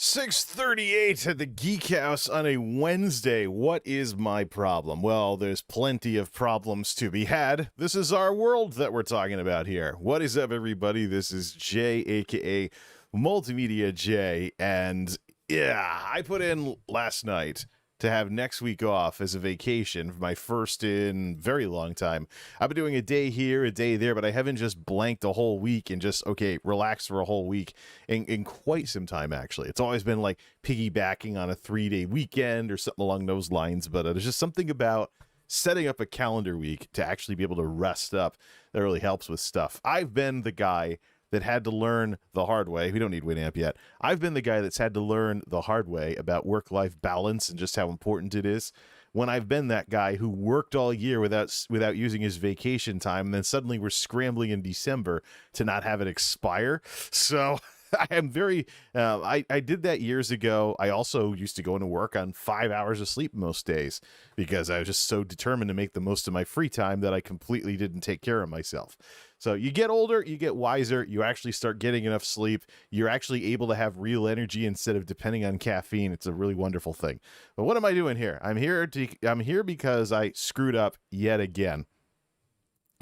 6:38 at the Geek House on a Wednesday. What is my problem? Well, there's plenty of problems to be had. This is our world that we're talking about here. What is up, everybody? This is Jay, aka MultimediaJay, and yeah, I put in last night to have next week off as a vacation, my first in a very long time. I've been doing a day here, a day there, but I haven't just blanked a whole week and just, relax for a whole week in quite some time, actually. It's always been like piggybacking on a 3-day weekend or something along those lines, but there's just something about setting up a calendar week to actually be able to rest up that really helps with stuff. I've been the guy that had to learn the hard way. We don't need Winamp yet. I've been the guy that's had to learn the hard way about work-life balance and just how important it is. When I've been that guy who worked all year without using his vacation time, and then suddenly we're scrambling in December to not have it expire. So I am very, I did that years ago. I also used to go into work on 5 hours of sleep most days because I was just so determined to make the most of my free time that I completely didn't take care of myself. So you get older, you get wiser, you actually start getting enough sleep. You're actually able to have real energy instead of depending on caffeine. It's a really wonderful thing. But what am I doing here? I'm here because I screwed up yet again.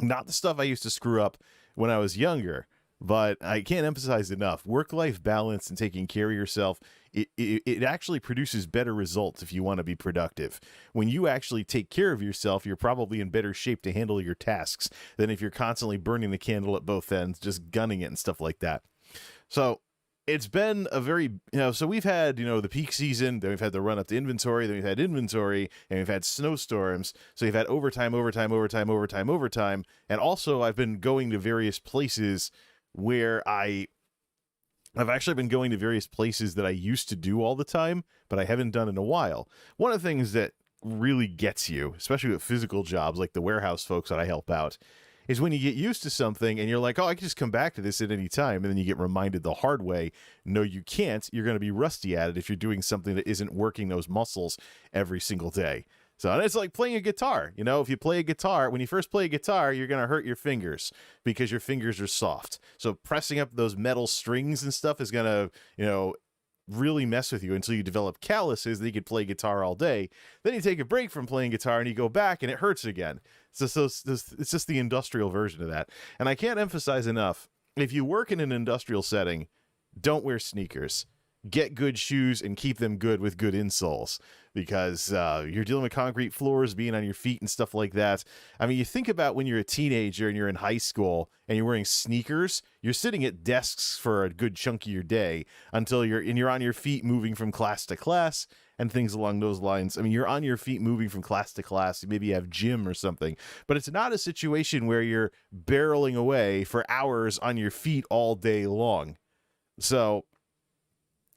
Not the stuff I used to screw up when I was younger, but I can't emphasize enough. Work-life balance and taking care of yourself, it actually produces better results if you want to be productive. When you actually take care of yourself, you're probably in better shape to handle your tasks than if you're constantly burning the candle at both ends, just gunning it and stuff like that. So it's been a very, so we've had, the peak season, then we've had the run up to inventory, then we've had inventory, and we've had snowstorms. So you've had overtime, and also I've been going to various places where I've actually been going to various places that I used to do all the time, but I haven't done in a while. One of the things that really gets you, especially with physical jobs like the warehouse folks that I help out, is when you get used to something and you're like, oh, I can just come back to this at any time. And then you get reminded the hard way, no, you can't. You're going to be rusty at it if you're doing something that isn't working those muscles every single day. So and it's like playing a guitar. If you play a guitar, when you first play a guitar, you're going to hurt your fingers because your fingers are soft. So pressing up those metal strings and stuff is going to, really mess with you until you develop calluses that you could play guitar all day. Then you take a break from playing guitar and you go back and it hurts again. So it's just the industrial version of that. And I can't emphasize enough, if you work in an industrial setting, don't wear sneakers. Get good shoes and keep them good with good insoles because you're dealing with concrete floors, being on your feet and stuff like that. I mean, you think about when you're a teenager and you're in high school and you're wearing sneakers, you're sitting at desks for a good chunk of your day until you're on your feet moving from class to class and things along those lines. I mean, you're on your feet moving from class to class. Maybe you have gym or something, but it's not a situation where you're barreling away for hours on your feet all day long. So,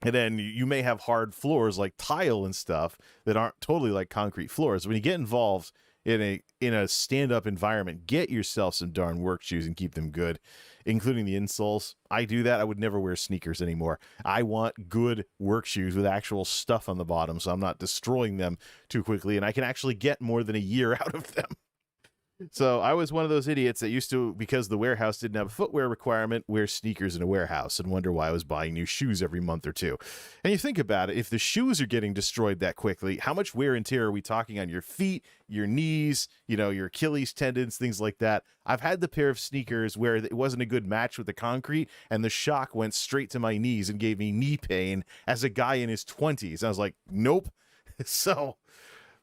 and then you may have hard floors like tile and stuff that aren't totally like concrete floors. When you get involved in a stand-up environment, get yourself some darn work shoes and keep them good, including the insoles. I do that. I would never wear sneakers anymore. I want good work shoes with actual stuff on the bottom so I'm not destroying them too quickly, and I can actually get more than a year out of them. So I was one of those idiots that used to, because the warehouse didn't have a footwear requirement, wear sneakers in a warehouse and wonder why I was buying new shoes every month or two. And you think about it, if the shoes are getting destroyed that quickly, how much wear and tear are we talking on your feet, your knees, your Achilles tendons, things like that? I've had the pair of sneakers where it wasn't a good match with the concrete and the shock went straight to my knees and gave me knee pain as a guy in his 20s. I was like, nope. So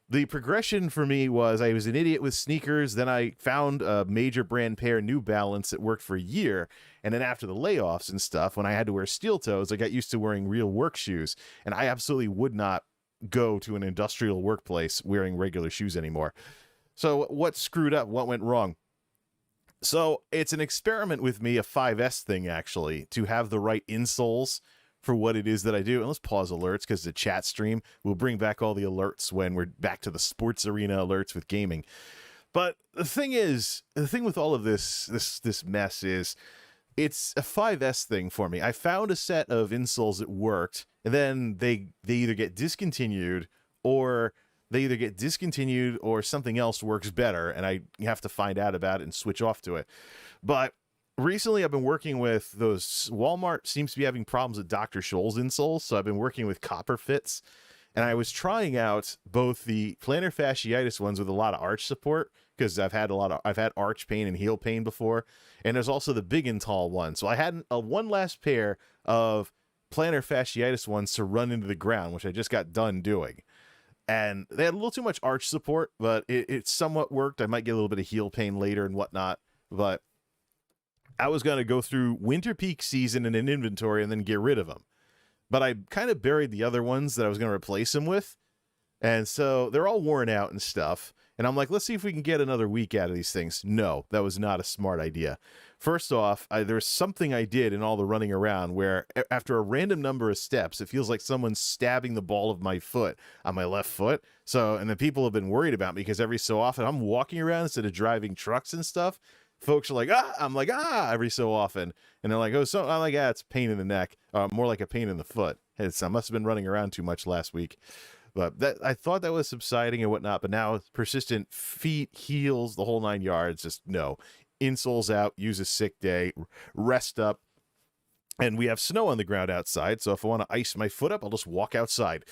the progression for me was I was an idiot with sneakers. Then I found a major brand pair, New Balance, that worked for a year. And then after the layoffs and stuff, when I had to wear steel toes, I got used to wearing real work shoes. And I absolutely would not go to an industrial workplace wearing regular shoes anymore. So what screwed up? What went wrong? So it's an experiment with me, a 5S thing, actually, to have the right insoles for what it is that I do. And let's pause alerts because the chat stream will bring back all the alerts when we're back to the sports arena alerts with gaming. But the thing with all of this mess is it's a 5S thing for me. I found a set of insoles that worked, and then they either get discontinued or something else works better, and I have to find out about it and switch off to it. But recently I've been working with those. Walmart seems to be having problems with Dr. Scholl's insoles, so I've been working with copper fits, and I was trying out both the plantar fasciitis ones with a lot of arch support, because I've had arch pain and heel pain before, and there's also the big and tall one. So I had one last pair of plantar fasciitis ones to run into the ground, which I just got done doing. And they had a little too much arch support, but it somewhat worked. I might get a little bit of heel pain later and whatnot, but I was going to go through winter peak season in an inventory and then get rid of them. But I kind of buried the other ones that I was going to replace them with. And so they're all worn out and stuff. And I'm like, let's see if we can get another week out of these things. No, that was not a smart idea. First off, there's something I did in all the running around where after a random number of steps, it feels like someone's stabbing the ball of my foot on my left foot. So, and the people have been worried about me because every so often I'm walking around instead of driving trucks and stuff. Folks are like, I'm like, every so often. And they're like, so I'm like, it's pain in the neck, more like a pain in the foot. I must have been running around too much last week. But I thought that was subsiding and whatnot, but now persistent feet, heels, the whole 9 yards, just no. Insoles out, use a sick day, rest up. And we have snow on the ground outside, so if I want to ice my foot up, I'll just walk outside.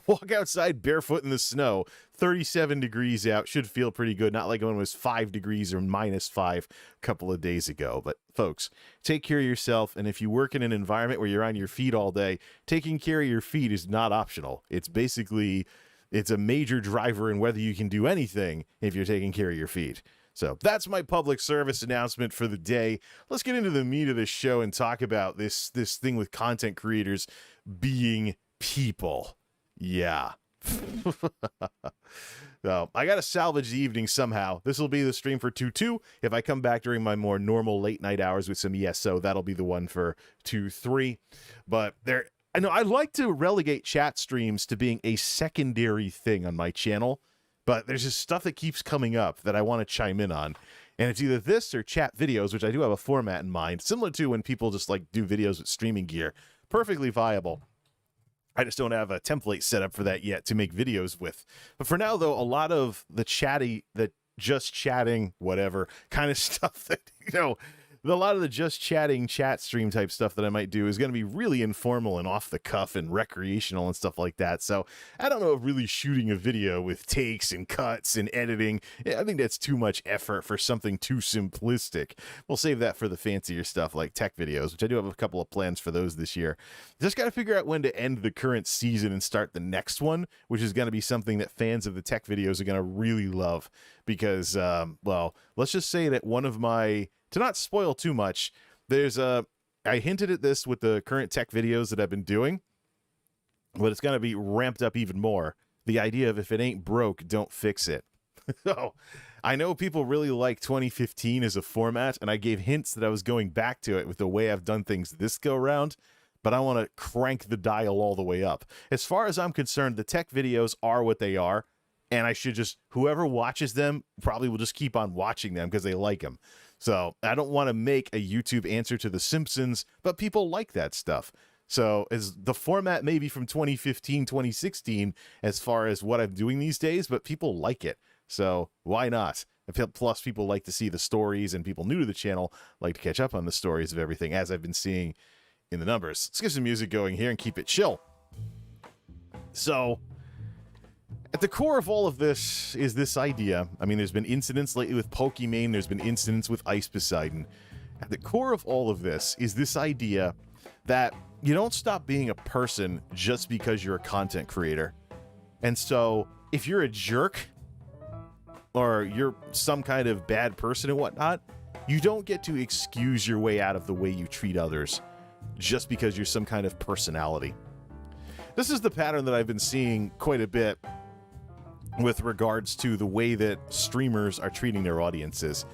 Walk outside barefoot in the snow. 37 degrees out, should feel pretty good. Not like when it was 5 degrees or -5 a couple of days ago. But folks, take care of yourself, and if you work in an environment where you're on your feet all day, taking care of your feet is not optional. It's a major driver in whether you can do anything if you're taking care of your feet. So that's my public service announcement for the day. Let's get into the meat of this show and talk about this thing with content creators being people. Yeah. So I got to salvage the evening somehow. This will be the stream for 2-2. If I come back during my more normal late night hours with some ESO, that'll be the one for 2-3. But I know I like to relegate chat streams to being a secondary thing on my channel. But there's just stuff that keeps coming up that I want to chime in on. And it's either this or chat videos, which I do have a format in mind, similar to when people just like do videos with streaming gear. Perfectly viable. I just don't have a template set up for that yet to make videos with. But for now, though, a lot of the just chatting, whatever kind of stuff that, a lot of the just chatting chat stream type stuff that I might do is going to be really informal and off the cuff and recreational and stuff like that. So I don't know if really shooting a video with takes and cuts and editing, I think that's too much effort for something too simplistic. We'll save that for the fancier stuff like tech videos, which I do have a couple of plans for those this year. Just got to figure out when to end the current season and start the next one, which is going to be something that fans of the tech videos are going to really love because, let's just say that one of my... To not spoil too much, I hinted at this with the current tech videos that I've been doing, but it's going to be ramped up even more. The idea of if it ain't broke, don't fix it. So I know people really like 2015 as a format, and I gave hints that I was going back to it with the way I've done things this go round, but I want to crank the dial all the way up. As far as I'm concerned, the tech videos are what they are, and I should whoever watches them probably will just keep on watching them because they like them. So I don't want to make a YouTube answer to The Simpsons, but people like that stuff. So as the format maybe from 2015, 2016, as far as what I'm doing these days, but people like it. So why not? Plus people like to see the stories, and people new to the channel like to catch up on the stories of everything, as I've been seeing in the numbers. Let's get some music going here and keep it chill. So... at the core of all of this is this idea. I mean, there's been incidents lately with Pokimane. There's been incidents with Ice Poseidon. At the core of all of this is this idea that you don't stop being a person just because you're a content creator. And so if you're a jerk or you're some kind of bad person and whatnot, you don't get to excuse your way out of the way you treat others just because you're some kind of personality. This is the pattern that I've been seeing quite a bit with regards to the way that streamers are treating their audiences.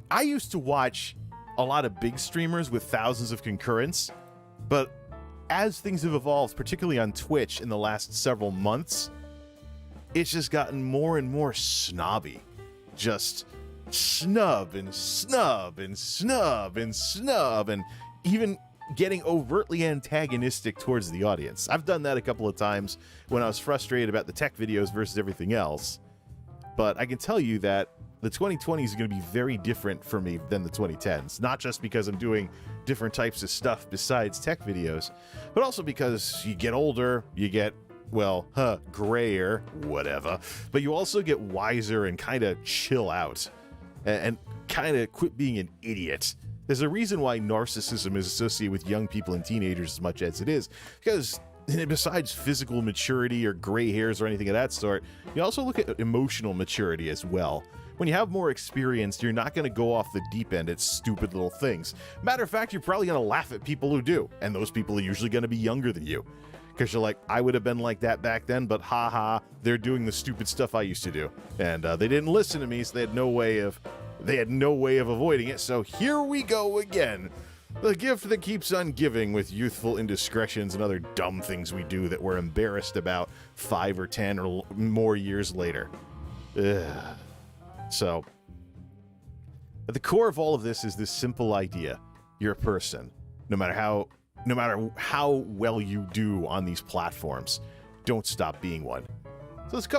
I used to watch a lot of big streamers with thousands of concurrents, but as things have evolved, particularly on Twitch in the last several months, it's just gotten more and more snobby. Just snub and snub and snub and snub, and even getting overtly antagonistic towards the audience. I've done that a couple of times when I was frustrated about the tech videos versus everything else. But I can tell you that the 2020s is going to be very different for me than the 2010s. Not just because I'm doing different types of stuff besides tech videos, but also because you get older, you get, well, grayer, whatever, but you also get wiser and kind of chill out and kind of quit being an idiot. There's a reason why narcissism is associated with young people and teenagers as much as it is, because besides physical maturity or gray hairs or anything of that sort, you also look at emotional maturity as well. When you have more experience, you're not going to go off the deep end at stupid little things. Matter of fact, you're probably going to laugh at people who do, and those people are usually going to be younger than you. Because you're like, I would have been like that back then, but haha, they're doing the stupid stuff I used to do. And they didn't listen to me, so they had no way of avoiding it. So here we go again. The gift that keeps on giving with youthful indiscretions and other dumb things we do that we're embarrassed about 5 or 10 or more years later. Ugh. So, at the core of all of this is this simple idea. You're a person. No matter how well you do on these platforms, don't stop being one. So there's a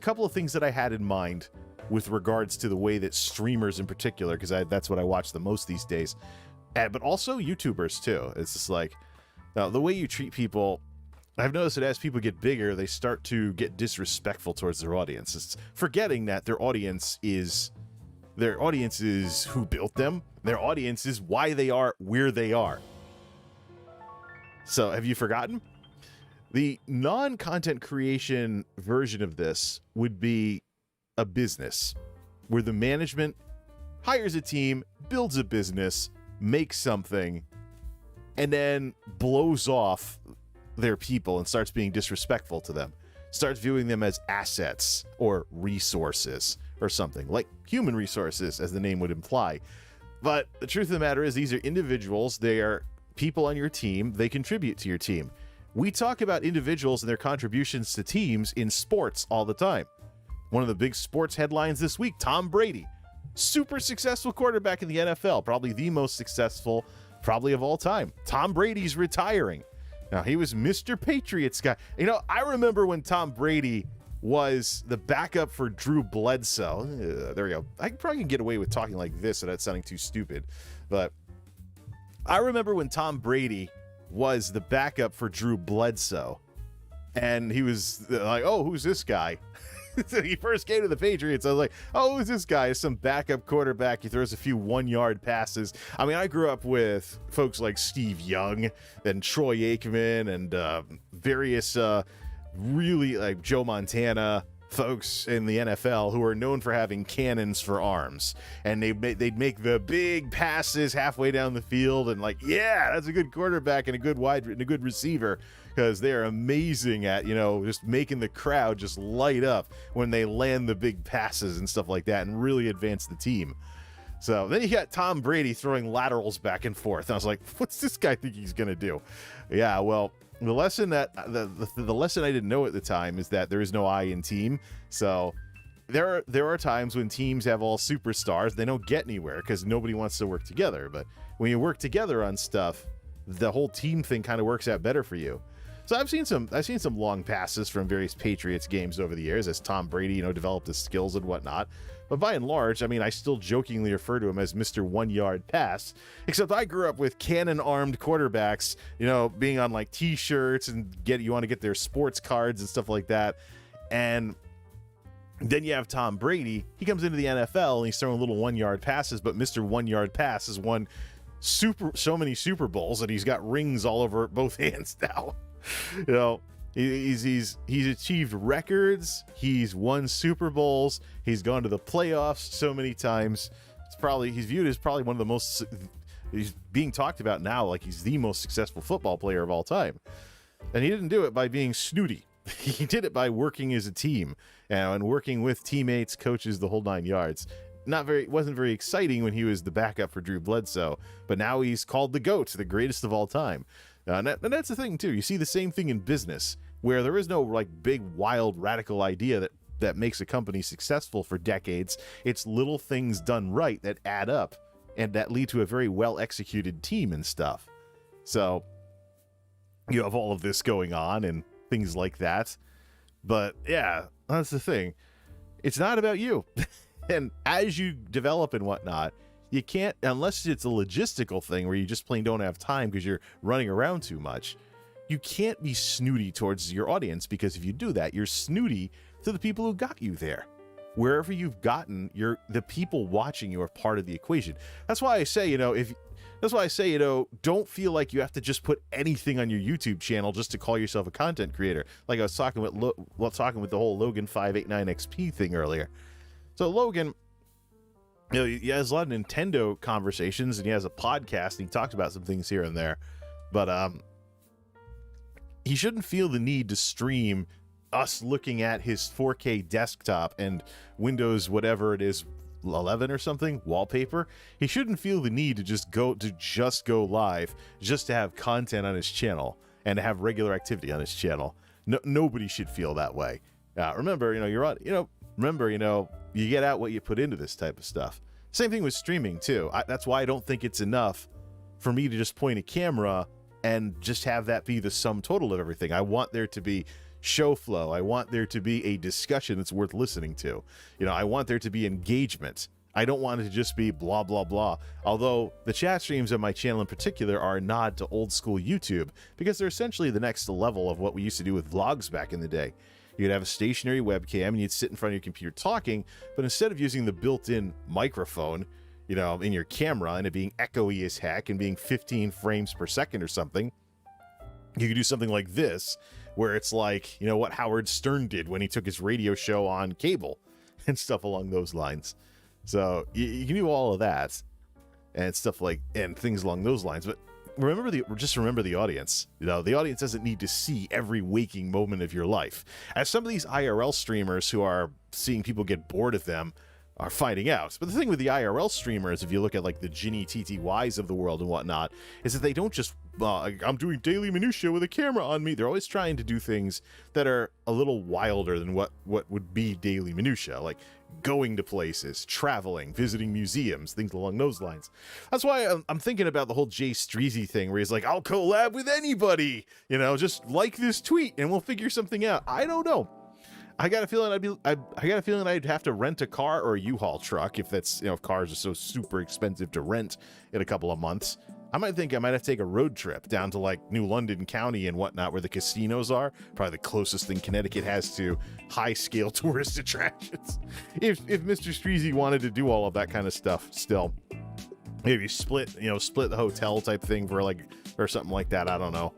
couple of things that I had in mind with regards to the way that streamers in particular, because that's what I watch the most these days, but also YouTubers too. It's just like, now, the way you treat people, I've noticed that as people get bigger, they start to get disrespectful towards their audience. It's forgetting that their audience is who built them. Their audience is why they are where they are. So, have you forgotten? The non-content creation version of this would be a business where the management hires a team, builds a business, makes something, and then blows off their people and starts being disrespectful to them. Starts viewing them as assets or resources or something, like human resources, as the name would imply. But the truth of the matter is, these are individuals. They are people on your team. They contribute to your team. We talk about individuals and their contributions to teams in sports all the time. One of the big sports headlines this week, Tom Brady, super successful quarterback in the NFL, probably the most successful probably of all time. Tom Brady's retiring. Now, he was Mr. Patriots guy. You know, I remember when Tom Brady was the backup for Drew Bledsoe. There we go. I probably can get away with talking like this without sounding too stupid. But I remember when Tom Brady was the backup for Drew Bledsoe. And he was like, oh, who's this guy? So he first came to the Patriots. I was like, oh, who's this guy? Some backup quarterback. He throws a few 1-yard passes. I mean, I grew up with folks like Steve Young and Troy Aikman and various really like Joe Montana folks in the NFL who are known for having cannons for arms. And they'd make the big passes halfway down the field and like, yeah, that's a good quarterback and a good receiver. Because they're amazing at, just making the crowd just light up when they land the big passes and stuff like that and really advance the team. So then you got Tom Brady throwing laterals back and forth. And I was like, what's this guy think he's going to do? Yeah, well, the lesson the lesson I didn't know at the time is that there is no I in team. So there are times when teams have all superstars. They don't get anywhere because nobody wants to work together. But when you work together on stuff, the whole team thing kind of works out better for you. So I've seen some long passes from various Patriots games over the years as Tom Brady, developed his skills and whatnot. But by and large, I mean, I still jokingly refer to him as Mr. 1-yard pass, except I grew up with cannon-armed quarterbacks, being on like T-shirts and you want to get their sports cards and stuff like that. And then you have Tom Brady. He comes into the NFL and he's throwing little 1-yard passes, but Mr. 1-yard pass has won so many Super Bowls that he's got rings all over both hands now. He's achieved records. He's won Super Bowls. He's gone to the playoffs so many times. He's viewed as probably one of the most. He's being talked about now like he's the most successful football player of all time. And he didn't do it by being snooty. He did it by working as a team and working with teammates, coaches, the whole 9 yards. Wasn't very exciting when he was the backup for Drew Bledsoe, but now he's called the GOAT, the greatest of all time. And that's the thing too. You see the same thing in business, where there is no like big, wild, radical idea that makes a company successful for decades. It's little things done right that add up and that lead to a very well executed team and stuff. So you have all of this going on and things like that. But yeah, that's the thing. It's not about you. And as you develop and whatnot, you can't, unless it's a logistical thing where you just plain don't have time because you're running around too much, you can't be snooty towards your audience, because if you do that, you're snooty to the people who got you there. Wherever you've gotten, the people watching you are part of the equation. That's why I say, don't feel like you have to just put anything on your YouTube channel just to call yourself a content creator. Like I was talking with the whole Logan 589XP thing earlier. So Logan, he has a lot of Nintendo conversations, and he has a podcast, and he talks about some things here and there. But he shouldn't feel the need to stream us looking at his 4K desktop and Windows whatever it is, 11 or something wallpaper. He shouldn't feel the need to just go live just to have content on his channel and to have regular activity on his channel. Nobody should feel that way. Remember, you get out what you put into this type of stuff. Same thing with streaming too. That's why I don't think it's enough for me to just point a camera and just have that be the sum total of everything. I want there to be show flow. I want there to be a discussion that's worth listening to. I want there to be engagement. I don't want it to just be blah, blah, blah. Although the chat streams on my channel in particular are a nod to old school YouTube, because they're essentially the next level of what we used to do with vlogs back in the day. You'd have a stationary webcam and you'd sit in front of your computer talking, but instead of using the built-in microphone, in your camera and it being echoey as heck and being 15 frames per second or something, you could do something like this, where it's like, what Howard Stern did when he took his radio show on cable and stuff along those lines. So you can do all of that and stuff and things along those lines. But remember the audience. The audience doesn't need to see every waking moment of your life. As some of these IRL streamers who are seeing people get bored of them are finding out. But the thing with the IRL streamers, if you look at like the Ginny TTYs of the world and whatnot, is that they don't just, I'm doing daily minutia with a camera on me. They're always trying to do things that are a little wilder than what would be daily minutia, like going to places, traveling, visiting museums, things along those lines. That's why I'm thinking about the whole Jay Streezy thing, where he's like, I'll collab with anybody, just like this tweet and we'll figure something out. I don't know. I got a feeling I'd have to rent a car or a U-Haul truck if that's, if cars are so super expensive to rent in a couple of months. I might have to take a road trip down to like New London County and whatnot, where the casinos are. Probably the closest thing Connecticut has to high-scale tourist attractions. If Mr. Streezy wanted to do all of that kind of stuff still, maybe split the hotel type thing or something like that. I don't know.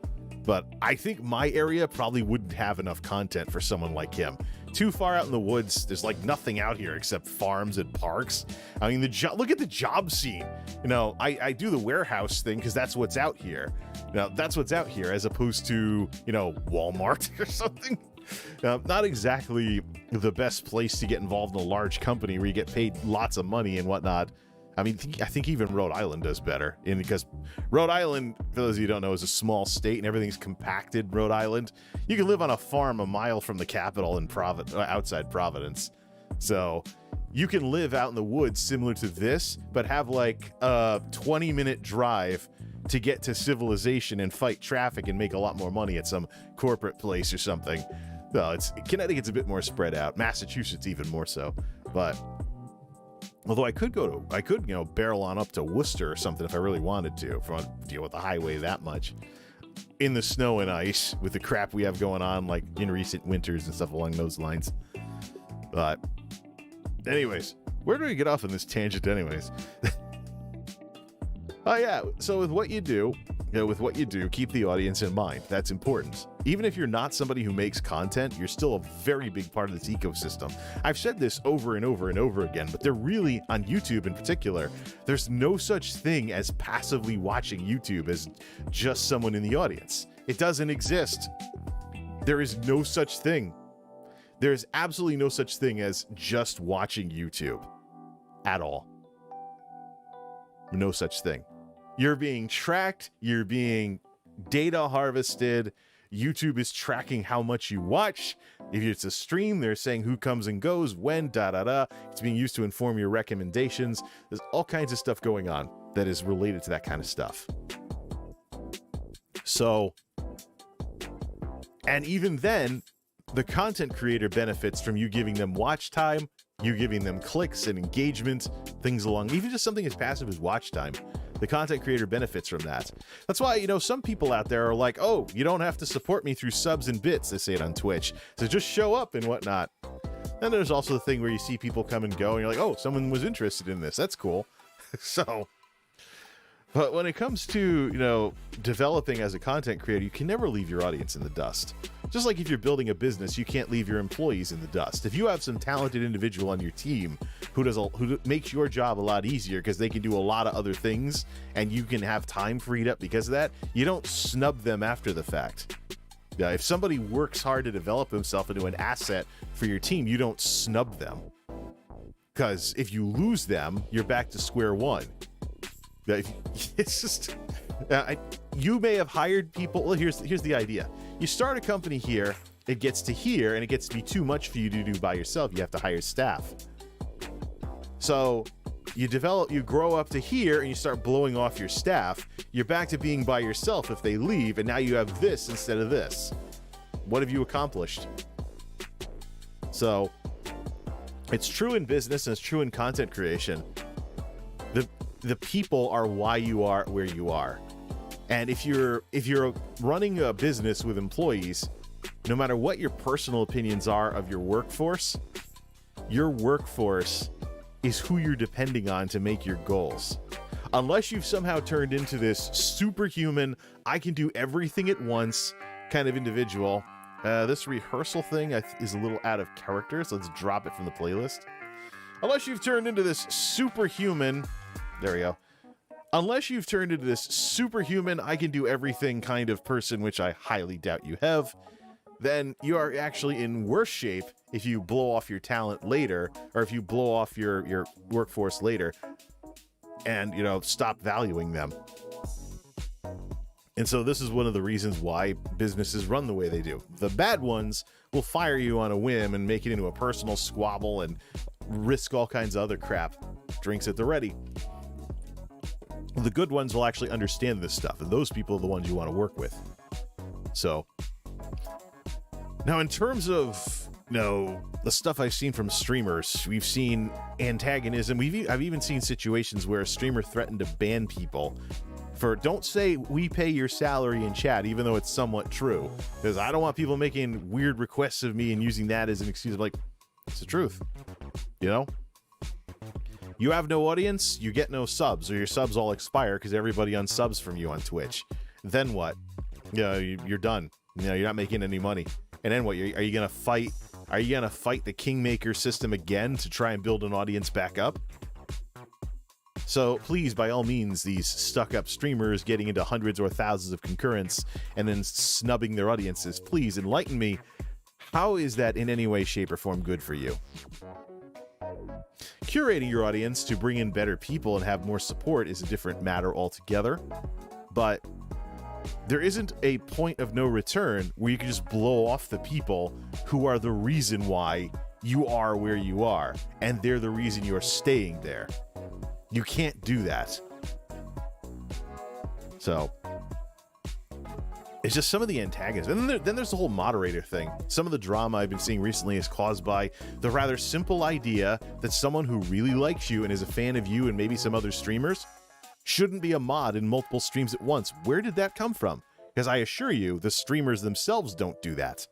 But I think my area probably wouldn't have enough content for someone like him. Too far out in the woods, there's like nothing out here except farms and parks. I mean, look at the job scene. I do the warehouse thing because that's what's out here. That's what's out here, as opposed to, Walmart or something. Not exactly the best place to get involved in a large company where you get paid lots of money and whatnot. I mean, I think even Rhode Island does better, because Rhode Island, for those of you who don't know, is a small state and everything's compacted. Rhode Island, you can live on a farm a mile from the capital in outside Providence. So you can live out in the woods similar to this, but have like a 20-minute drive to get to civilization and fight traffic and make a lot more money at some corporate place or something. Well, Connecticut's a bit more spread out. Massachusetts even more so, but. Although I could barrel on up to Worcester or something if I really wanted to, if I want to deal with the highway that much. In the snow and ice, with the crap we have going on, like in recent winters and stuff along those lines. But, anyways, where do we get off on this tangent anyways? Oh yeah, so with what you do, keep the audience in mind. That's important. Even if you're not somebody who makes content, you're still a very big part of this ecosystem. I've said this over and over and over again, but they're really, on YouTube in particular, there's no such thing as passively watching YouTube as just someone in the audience. It doesn't exist. There is no such thing. There's absolutely no such thing as just watching YouTube at all. No such thing. You're being tracked, you're being data harvested, YouTube is tracking how much you watch. If it's a stream, they're saying who comes and goes, when, It's being used to inform your recommendations. There's all kinds of stuff going on that is related to that kind of stuff. So, and even then, the content creator benefits from you giving them watch time You're giving them clicks and engagement, things along, even just something as passive as watch time. The content creator benefits from that. That's why, you know, some people out there are like, oh, you don't have to support me through subs and bits, they say it on Twitch, so just show up and whatnot. Then there's also the thing where you see people come and go, and you're like, oh, someone was interested in this. That's cool. So, but when it comes to, you know, developing as a content creator, you can never leave your audience in the dust. Just like if you're building a business, you can't leave your employees in the dust. If you have some talented individual on your team who makes your job a lot easier because they can do a lot of other things and you can have time freed up because of that, you don't snub them after the fact. Yeah, if somebody works hard to develop himself into an asset for your team, you don't snub them. Because if you lose them, you're back to square one. It's just, you may have hired people. Well, here's the idea. You start a company here, it gets to here, and it gets to be too much for you to do by yourself. You have to hire staff. So you grow up to here, and you start blowing off your staff. You're back to being by yourself if they leave, and now you have this instead of this. What have you accomplished? So it's true in business, and it's true in content creation. The people are why you are where you are. And if you're running a business with employees, no matter what your personal opinions are of your workforce is who you're depending on to make your goals. Unless you've somehow turned into this superhuman, I can do everything at once kind of individual. This rehearsal thing is a little out of character, so let's drop it from the playlist. Unless you've turned into this superhuman, there we go. Unless you've turned into this superhuman, I can do everything kind of person, which I highly doubt you have, then you are actually in worse shape if you blow off your talent later, or if you blow off your workforce later and, you know, stop valuing them. And so this is one of the reasons why businesses run the way they do. The bad ones will fire you on a whim and make it into a personal squabble and risk all kinds of other crap. Drinks at the ready. The good ones will actually understand this stuff, and those people are the ones you want to work with. So, now in terms of, you know, the stuff I've seen from streamers, we've seen antagonism. I've even seen situations where a streamer threatened to ban people for, don't say we pay your salary in chat, even though it's somewhat true, because I don't want people making weird requests of me and using that as an excuse. Like, it's the truth, you know? You have no audience, you get no subs, or your subs all expire because everybody unsubs from you on Twitch. Then what? You know, you're done. You know, you're not making any money. And then what? Are you gonna fight? Are you gonna fight the Kingmaker system again to try and build an audience back up? So please, by all means, these stuck-up streamers getting into hundreds or thousands of concurrents and then snubbing their audiences, please enlighten me. How is that in any way, shape, or form good for you? Curating your audience to bring in better people and have more support is a different matter altogether, but there isn't a point of no return where you can just blow off the people who are the reason why you are where you are, and they're the reason you're staying there. You can't do that. So it's just some of the antagonism. And then there's the whole moderator thing. Some of the drama I've been seeing recently is caused by the rather simple idea that someone who really likes you and is a fan of you and maybe some other streamers shouldn't be a mod in multiple streams at once. Where did that come from? Because I assure you, the streamers themselves don't do that.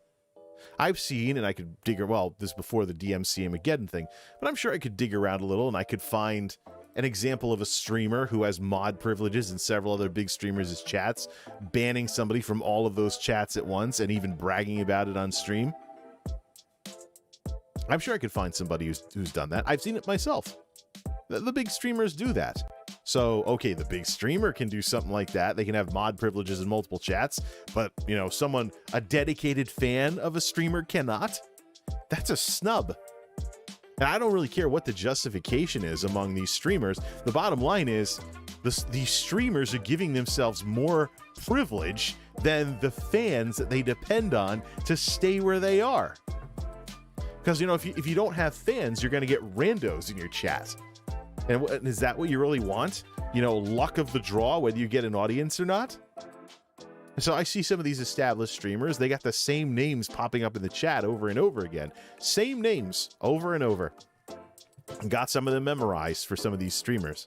I've seen, and I could dig, well, this is before the DMC Armageddon thing, but I'm sure I could dig around a little and I could find an example of a streamer who has mod privileges and several other big streamers' chats, banning somebody from all of those chats at once and even bragging about it on stream. I'm sure I could find somebody who's done that. I've seen it myself. The big streamers do that. So, okay, the big streamer can do something like that. They can have mod privileges in multiple chats, but, you know, a dedicated fan of a streamer cannot. That's a snub. And I don't really care what the justification is among these streamers. The bottom line is these streamers are giving themselves more privilege than the fans that they depend on to stay where they are. Because, you know, if you don't have fans, you're going to get randos in your chat. And is that what you really want? You know, luck of the draw, whether you get an audience or not? So I see some of these established streamers, they got the same names popping up in the chat over and over again. Same names over and over. got some of them memorized for some of these streamers.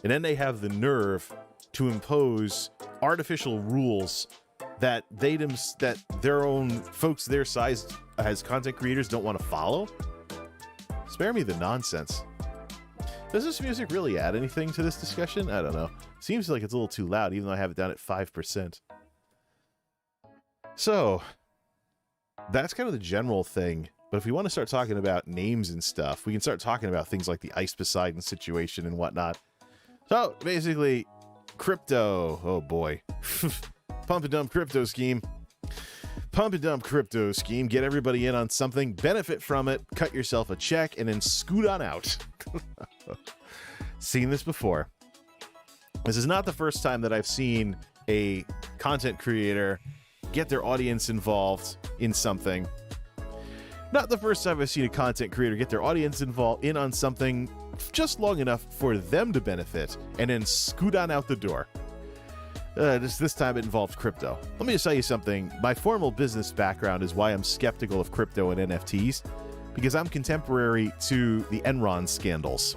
And then they have the nerve to impose artificial rules that that their own folks their size as content creators don't want to follow. Spare me the nonsense. Does this music really add anything to this discussion? I don't know. Seems like it's a little too loud, even though I have it down at 5%. So, that's kind of the general thing. But if we want to start talking about names and stuff, we can start talking about things like the Ice Poseidon situation and whatnot. So, basically, crypto. Oh, boy. Pump and dump crypto scheme. Pump and dump crypto scheme. Get everybody in on something, benefit from it, cut yourself a check, and then scoot on out. Seen this before. This is not the first time that I've seen a content creator get their audience involved in something. Not the first time I've seen a content creator get their audience involved in on something just long enough for them to benefit and then scoot on out the door. This time it involved crypto. Let me just tell you something. My formal business background is why I'm skeptical of crypto and NFTs, because I'm contemporary to the Enron scandals.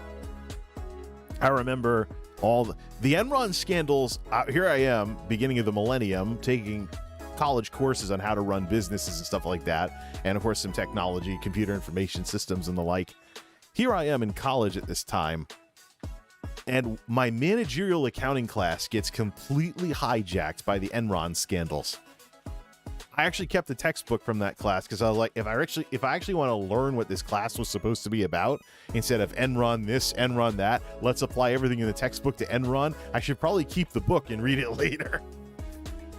I remember all the Enron scandals. Here I am, beginning of the millennium, taking college courses on how to run businesses and stuff like that, and of course some technology, computer information systems and the like. Here I am in college at this time, and my managerial accounting class gets completely hijacked by the Enron scandals. I actually kept the textbook from that class because I was like, if I actually want to learn what this class was supposed to be about, instead of Enron this, Enron that, let's apply everything in the textbook to Enron, I should probably keep the book and read it later.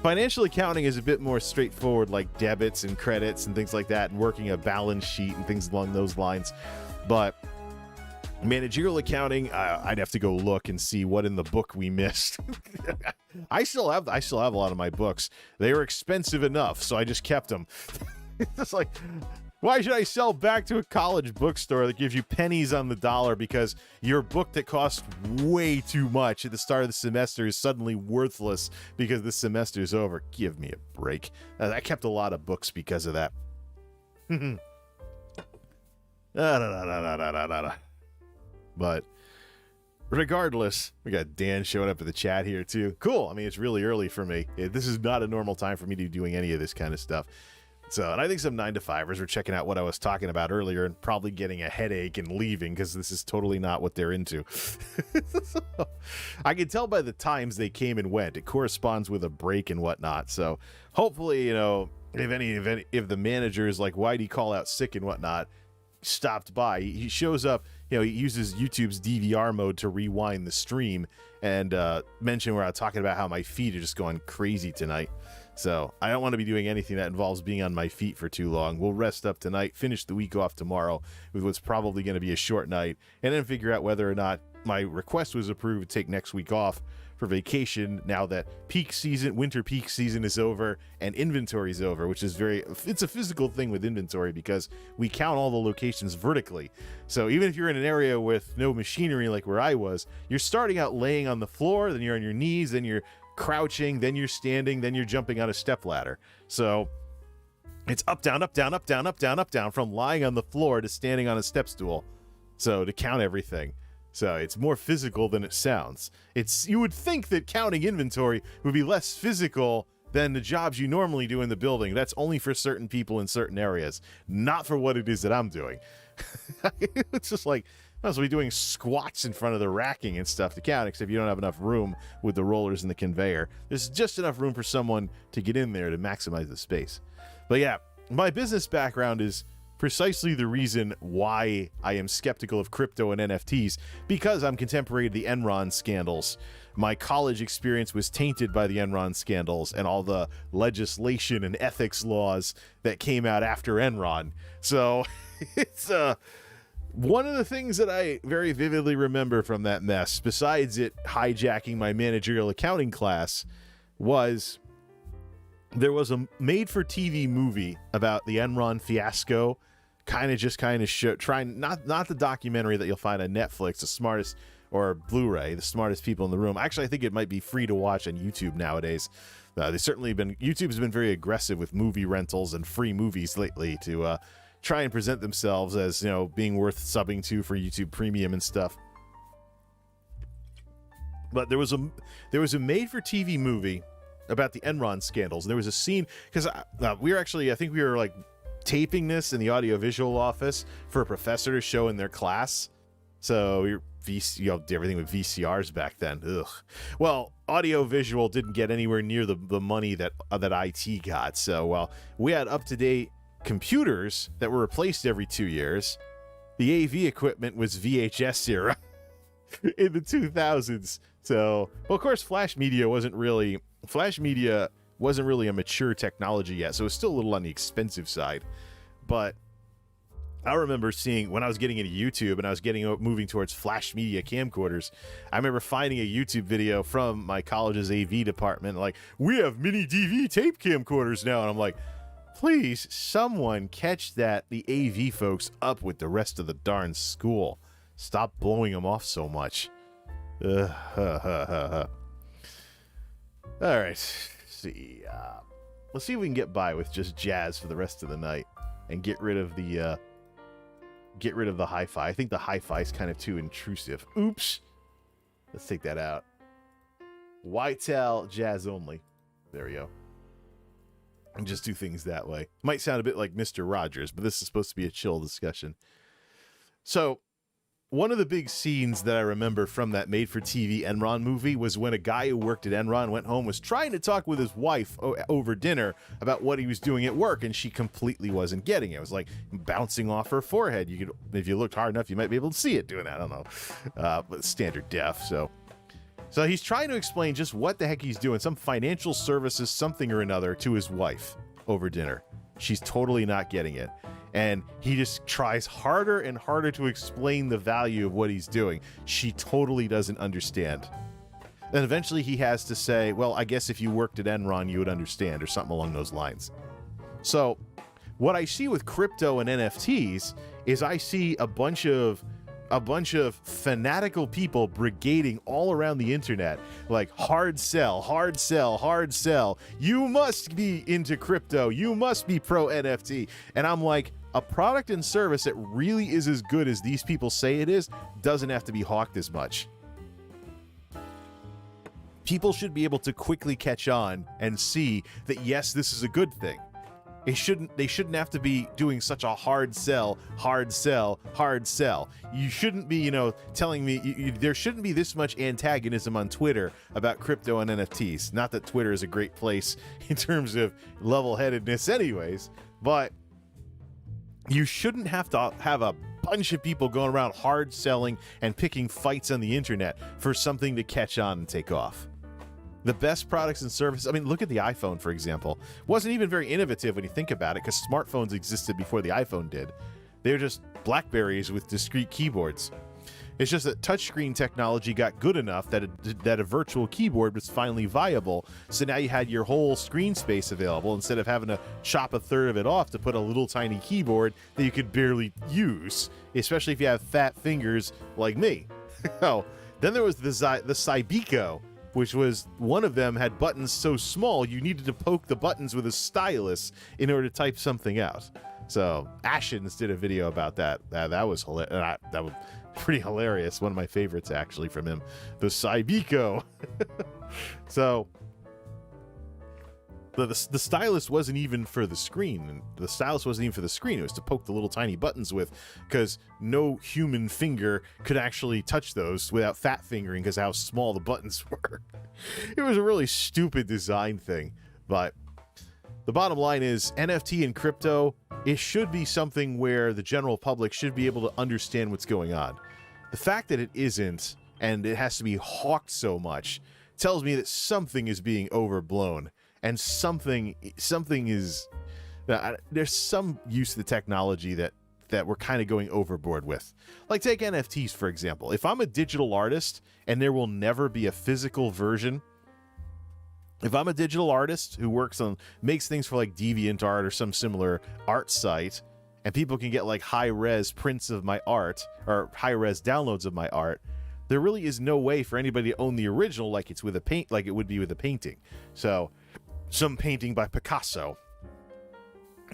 Financial accounting is a bit more straightforward, like debits and credits and things like that, and working a balance sheet and things along those lines. But managerial accounting, I'd have to go look and see what in the book we missed. I still have a lot of my books. They were expensive enough, so I just kept them. It's just like, why should I sell back to a college bookstore that gives you pennies on the dollar because your book that cost way too much at the start of the semester is suddenly worthless because the semester is over? Give me a break. I kept a lot of books because of that. But regardless, we got Dan showing up in the chat here too. Cool. I mean, it's really early for me. This is not a normal time for me to be doing any of this kind of stuff. So, and I think some 9-to-5ers were checking out what I was talking about earlier and probably getting a headache and leaving because this is totally not what they're into. So, I can tell by the times they came and went. It corresponds with a break and whatnot. So hopefully, you know, if the manager is like, why do you call out sick and whatnot, stopped by, he shows up, you know, he uses YouTube's DVR mode to rewind the stream and mention where I was talking about how my feet are just going crazy tonight. So I don't want to be doing anything that involves being on my feet for too long. We'll rest up tonight, finish the week off tomorrow with what's probably going to be a short night, and then figure out whether or not my request was approved to take next week off for vacation now that winter peak season is over and inventory is over, which is it's a physical thing with inventory because we count all the locations vertically. So even if you're in an area with no machinery like where I was, you're starting out laying on the floor, then you're on your knees, then you're crouching, then you're standing, then you're jumping on a step ladder. So it's up, down, up, down, up, down, up, down, up, down, from lying on the floor to standing on a step stool. So to count everything. So it's more physical than it sounds. You would think that counting inventory would be less physical than the jobs you normally do in the building. That's only for certain people in certain areas, not for what it is that I'm doing. It's just like, I was doing squats in front of the racking and stuff to count, except you don't have enough room with the rollers and the conveyor. There's just enough room for someone to get in there to maximize the space. But yeah, my business background is precisely the reason why I am skeptical of crypto and NFTs, because I'm contemporary to the Enron scandals. My college experience was tainted by the Enron scandals and all the legislation and ethics laws that came out after Enron. So it's one of the things that I very vividly remember from that mess, besides it hijacking my managerial accounting class, was there was a made-for-TV movie about the Enron fiasco, kind of trying, not the documentary that you'll find on Netflix, the smartest, or Blu-ray, the smartest people in the room. Actually, I think it might be free to watch on YouTube nowadays. YouTube's been very aggressive with movie rentals and free movies lately to try and present themselves as, you know, being worth subbing to for YouTube Premium and stuff. But there was a made-for-TV movie about the Enron scandals. There was a scene, because we were actually, I think we were like taping this in the audiovisual office for a professor to show in their class. So we were did everything with VCRs back then. Ugh. Well, audiovisual didn't get anywhere near the money that IT got. So while we had up-to-date computers that were replaced every 2 years, the AV equipment was VHS era in the 2000s. So, well, of course, Flash media wasn't really a mature technology yet, so it was still a little on the expensive side. But I remember seeing, when I was getting into YouTube and I was moving towards Flash media camcorders, I remember finding a YouTube video from my college's AV department, like, we have mini DV tape camcorders now. And I'm like, please, someone catch the AV folks up with the rest of the darn school. Stop blowing them off so much. All right, let's see if we can get by with just jazz for the rest of the night and get rid of the hi-fi. I think the hi-fi is kind of too intrusive. Oops. Let's take that out. Whitetail jazz only. There we go. And just do things that way. Might sound a bit like Mr. Rogers, but this is supposed to be a chill discussion. So, one of the big scenes that I remember from that made-for-TV Enron movie was when a guy who worked at Enron went home, was trying to talk with his wife over dinner about what he was doing at work, and she completely wasn't getting it. It was like bouncing off her forehead. You could, if you looked hard enough, you might be able to see it doing that. I don't know. But standard def, so he's trying to explain just what the heck he's doing, some financial services, something or another, to his wife over dinner. She's totally not getting it. And he just tries harder and harder to explain the value of what he's doing. She totally doesn't understand. And eventually he has to say, well, I guess if you worked at Enron, you would understand, or something along those lines. So what I see with crypto and NFTs is I see a bunch of fanatical people brigading all around the internet, like hard sell, hard sell, hard sell. You must be into crypto. You must be pro NFT. And I'm like, a product and service that really is as good as these people say it is doesn't have to be hawked as much. People should be able to quickly catch on and see that, yes, this is a good thing. They shouldn't have to be doing such a hard sell, hard sell, hard sell. You shouldn't be, telling me there shouldn't be this much antagonism on Twitter about crypto and NFTs. Not that Twitter is a great place in terms of level-headedness anyways, but you shouldn't have to have a bunch of people going around hard selling and picking fights on the internet for something to catch on and take off. The best products and services, I mean, look at the iPhone, for example. Wasn't even very innovative when you think about it, because smartphones existed before the iPhone did. They were just BlackBerries with discrete keyboards. It's just that touchscreen technology got good enough that a virtual keyboard was finally viable. So now you had your whole screen space available instead of having to chop a third of it off to put a little tiny keyboard that you could barely use, especially if you have fat fingers like me. Oh, then there was the Cybeco, which was, one of them had buttons so small you needed to poke the buttons with a stylus in order to type something out. So Ashens did a video about that. That was hilarious. That was pretty hilarious. One of my favorites, actually, from him. The Cybeco. So the stylus wasn't even for the screen. The stylus wasn't even for the screen. It was to poke the little tiny buttons with, because no human finger could actually touch those without fat fingering because of how small the buttons were. It was a really stupid design thing. But the bottom line is, NFT and crypto, it should be something where the general public should be able to understand what's going on. The fact that it isn't, and it has to be hawked so much, tells me that something is being overblown, and something is, there's some use of the technology that we're kind of going overboard with. Like, take NFTs, for example. If I'm a digital artist and there will never be a physical version, if I'm a digital artist who makes things for like DeviantArt or some similar art site, and people can get like high-res prints of my art or high-res downloads of my art, there really is no way for anybody to own the original like it would be with a painting. So, some painting by Picasso.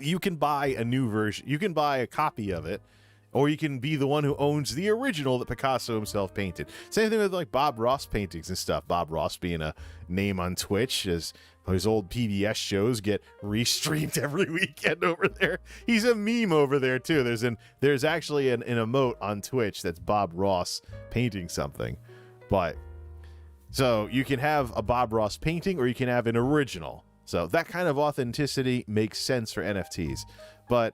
you can buy a new version. You can buy a copy of it, or you can be the one who owns the original that Picasso himself painted. Same thing with like Bob Ross paintings and stuff. Bob Ross being a name on Twitch, as his old PBS shows get restreamed every weekend over there. He's a meme over there too. There's actually an emote on Twitch that's Bob Ross painting something. But so you can have a Bob Ross painting, or you can have an original. So that kind of authenticity makes sense for NFTs. But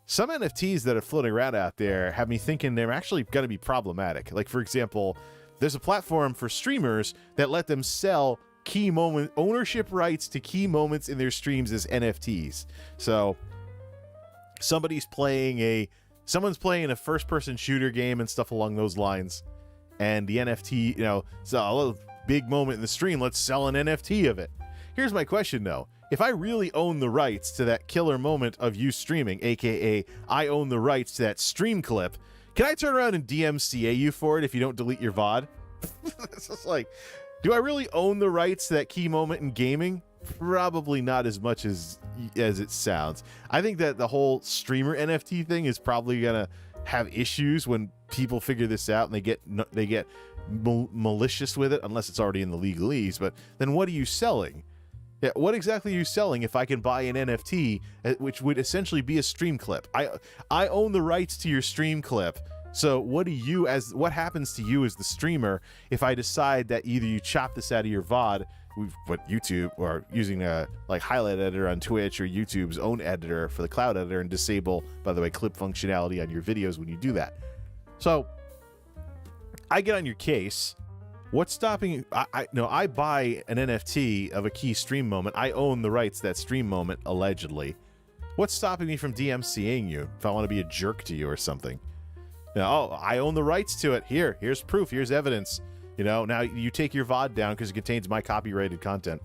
some NFTs that are floating around out there have me thinking they're actually going to be problematic. Like, for example, there's a platform for streamers that let them sell key moment ownership rights to key moments in their streams as NFTs. So someone's playing a first-person shooter game and stuff along those lines, and the NFT, so a little big moment in the stream, let's sell an NFT of it. Here's my question, though. If I really own the rights to that killer moment of you streaming, aka I own the rights to that stream clip, can I turn around and DMCA you for it if you don't delete your VOD? It's just like, do I really own the rights to that key moment in gaming? Probably not as much as it sounds. I think that the whole streamer NFT thing is probably gonna have issues when people figure this out and they get malicious with it, unless it's already in the legalese. But then what are you selling? Yeah, what exactly are you selling if I can buy an NFT, which would essentially be a stream clip? I own the rights to your stream clip. So what happens to you as the streamer if I decide that either you chop this out of your VOD, what YouTube, or using a like highlight editor on Twitch or YouTube's own editor for the cloud editor, and disable, by the way, clip functionality on your videos when you do that. So I get on your case. What's stopping you? I buy an NFT of a key stream moment. I own the rights to that stream moment, allegedly. What's stopping me from DMCAing you if I want to be a jerk to you or something? I own the rights to it. Here's proof. Here's evidence. Now you take your VOD down because it contains my copyrighted content.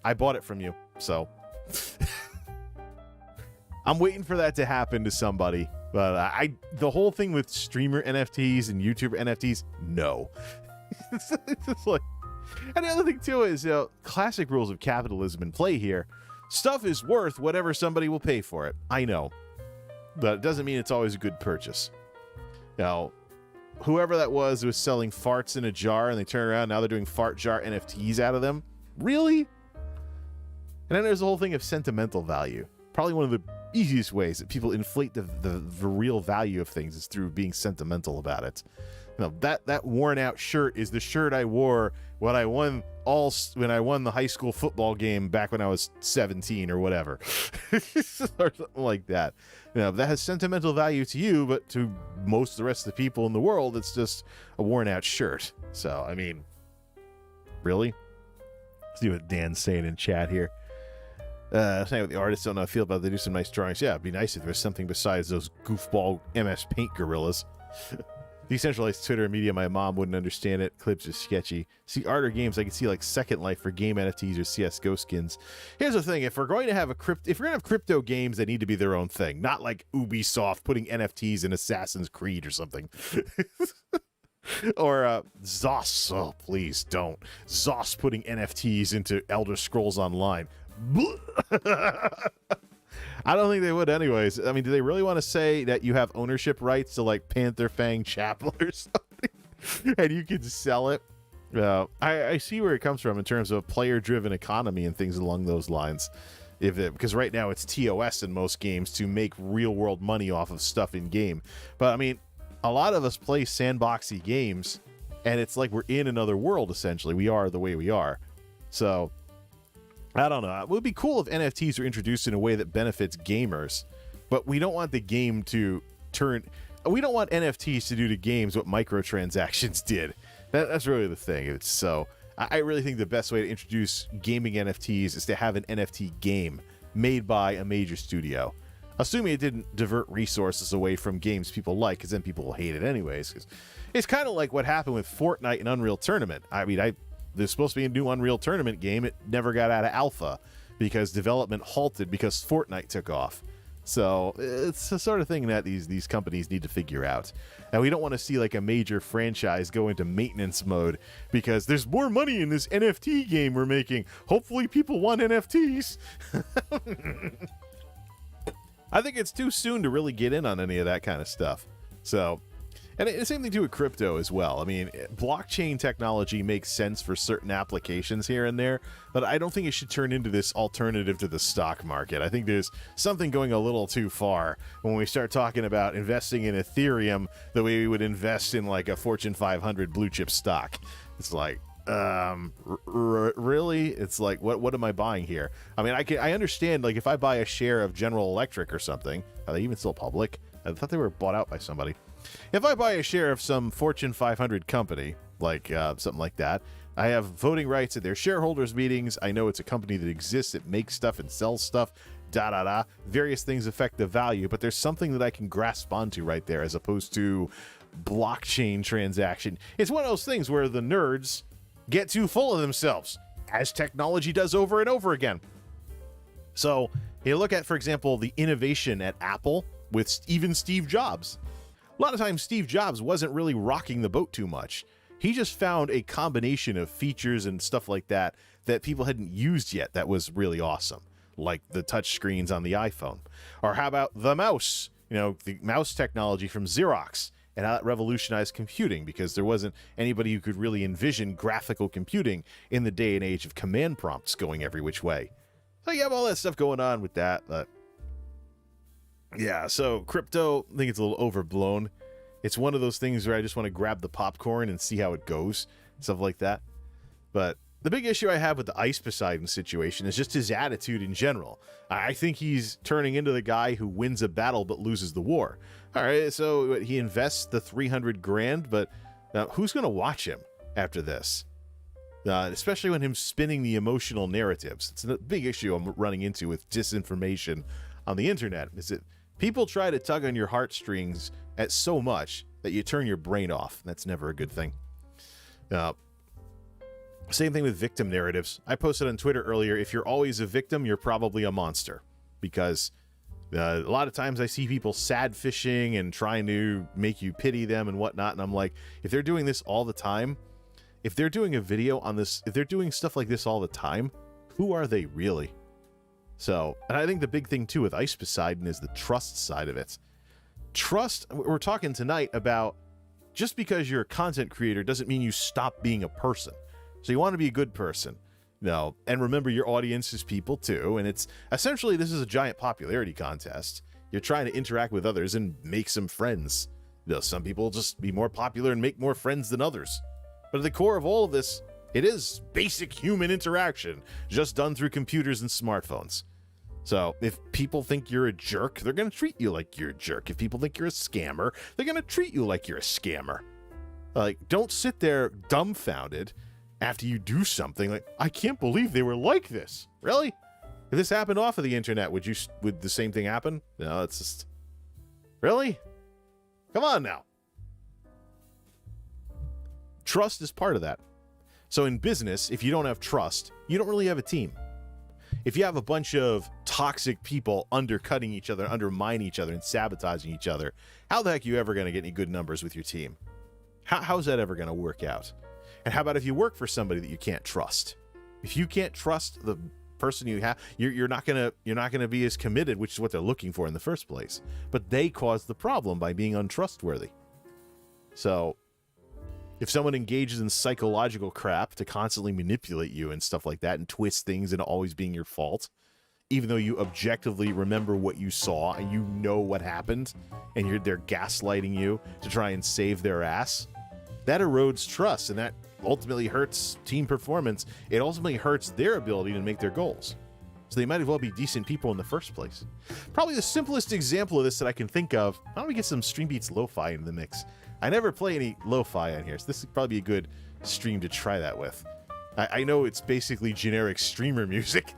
I bought it from you, so I'm waiting for that to happen to somebody. But the whole thing with streamer NFTs and YouTuber NFTs, no. It's like, and the other thing too is, classic rules of capitalism in play here. Stuff is worth whatever somebody will pay for it. I know, but it doesn't mean it's always a good purchase. Whoever that was selling farts in a jar, and they turn around, now they're doing fart jar NFTs out of them. Really? And then there's the whole thing of sentimental value. Probably one of the easiest ways that people inflate the real value of things is through being sentimental about it. That worn out shirt is the shirt I wore when I won the high school football game back when I was 17 or whatever. Or something like that. That has sentimental value to you, but to most of the rest of the people in the world, it's just a worn out shirt. So, I mean, really? Let's see what Dan's saying in chat here. Saying what the artists don't know how to feel about it. They do some nice drawings. Yeah, it'd be nice if there was something besides those goofball MS Paint gorillas. Decentralized Twitter media, my mom wouldn't understand it. Clips are sketchy. See, art or games, I can see like Second Life for game NFTs or CSGO skins. Here's the thing: if we're going to have crypto games, they need to be their own thing, not like Ubisoft putting NFTs in Assassin's Creed or something. Or Zos. Oh, please don't. Zos putting NFTs into Elder Scrolls Online. I don't think they would anyways. I mean, do they really want to say that you have ownership rights to like Panther Fang Chapel or something and you can sell it? I see where it comes from in terms of a player-driven economy and things along those lines. Because right now it's TOS in most games to make real-world money off of stuff in-game. But, I mean, a lot of us play sandboxy games, and it's like we're in another world, essentially. We are the way we are. So I don't know. It would be cool if NFTs were introduced in a way that benefits gamers, but we don't want the game to we don't want NFTs to do to games what microtransactions did. That's really the thing. I really think the best way to introduce gaming NFTs is to have an NFT game made by a major studio. Assuming it didn't divert resources away from games people like, because then people will hate it anyways. It's kind of like what happened with Fortnite and Unreal Tournament. I mean, there's supposed to be a new Unreal Tournament game. It never got out of alpha because development halted because Fortnite took off. So it's the sort of thing that these companies need to figure out. And we don't want to see like a major franchise go into maintenance mode because there's more money in this NFT game we're making. Hopefully people want NFTs. I think it's too soon to really get in on any of that kind of stuff. So, and the same thing too with crypto as well. I mean, blockchain technology makes sense for certain applications here and there, but I don't think it should turn into this alternative to the stock market. I think there's something going a little too far when we start talking about investing in Ethereum the way we would invest in like a Fortune 500 blue chip stock. It's like, really? It's like, what am I buying here? I mean, I understand, like, if I buy a share of General Electric or something, are they even still public? I thought they were bought out by somebody. If I buy a share of some Fortune 500 company, like something like that, I have voting rights at their shareholders meetings. I know it's a company that exists, it makes stuff and sells stuff, various things affect the value, but there's something that I can grasp onto right there as opposed to blockchain transaction. It's one of those things where the nerds get too full of themselves, as technology does over and over again. So you look at, for example, the innovation at Apple with even Steve Jobs. A lot of times Steve Jobs wasn't really rocking the boat too much. He just found a combination of features and stuff like that that people hadn't used yet that was really awesome, like the touch screens on the iPhone. Or how about the mouse? You know, the mouse technology from Xerox, and how that revolutionized computing, because there wasn't anybody who could really envision graphical computing in the day and age of command prompts going every which way. So you have all that stuff going on with that, but yeah, so crypto, I think it's a little overblown. It's one of those things where I just want to grab the popcorn and see how it goes, stuff like that. But the big issue I have with the Ice Poseidon situation is just his attitude in general. I think he's turning into the guy who wins a battle but loses the war. All right, so he invests the 300 grand, but now who's going to watch him after this? Especially when him spinning the emotional narratives. It's a big issue I'm running into with disinformation on the internet, is that people try to tug on your heartstrings at so much that you turn your brain off. That's never a good thing. Same thing with victim narratives. I posted on Twitter earlier, if you're always a victim, you're probably a monster. Because a lot of times I see people sad fishing and trying to make you pity them and whatnot, and I'm like, if they're doing this all the time, if they're doing a video on this, if they're doing stuff like this all the time, who are they really? So, and I think the big thing too with Ice Poseidon is the trust side of it. Trust, we're talking tonight about just because you're a content creator doesn't mean you stop being a person. So you want to be a good person. No, and remember your audience is people too, and it's essentially, this is a giant popularity contest. You're trying to interact with others and make some friends. You know, some people just be more popular and make more friends than others. But at the core of all of this, it is basic human interaction, just done through computers and smartphones. So if people think you're a jerk, they're going to treat you like you're a jerk. If people think you're a scammer, they're going to treat you like you're a scammer. Like, don't sit there dumbfounded after you do something like, I can't believe they were like this. Really? If this happened off of the internet, would the same thing happen? No, it's just, really? Come on now. Trust is part of that. So in business, if you don't have trust, you don't really have a team. If you have a bunch of toxic people undercutting each other, undermining each other, and sabotaging each other, how the heck are you ever going to get any good numbers with your team? How's that ever going to work out? And how about if you work for somebody that you can't trust? If you can't trust the person you have, you're not gonna be as committed, which is what they're looking for in the first place. But they caused the problem by being untrustworthy. So if someone engages in psychological crap to constantly manipulate you and stuff like that and twist things into always being your fault, even though you objectively remember what you saw and you know what happened, and they're gaslighting you to try and save their ass, that erodes trust, and that ultimately hurts team performance. It ultimately hurts their ability to make their goals. So they might as well be decent people in the first place. Probably the simplest example of this that I can think of, why don't we get some Stream Beats lo-fi in the mix? I never play any lo-fi on here, so this would probably be a good stream to try that with. I know it's basically generic streamer music,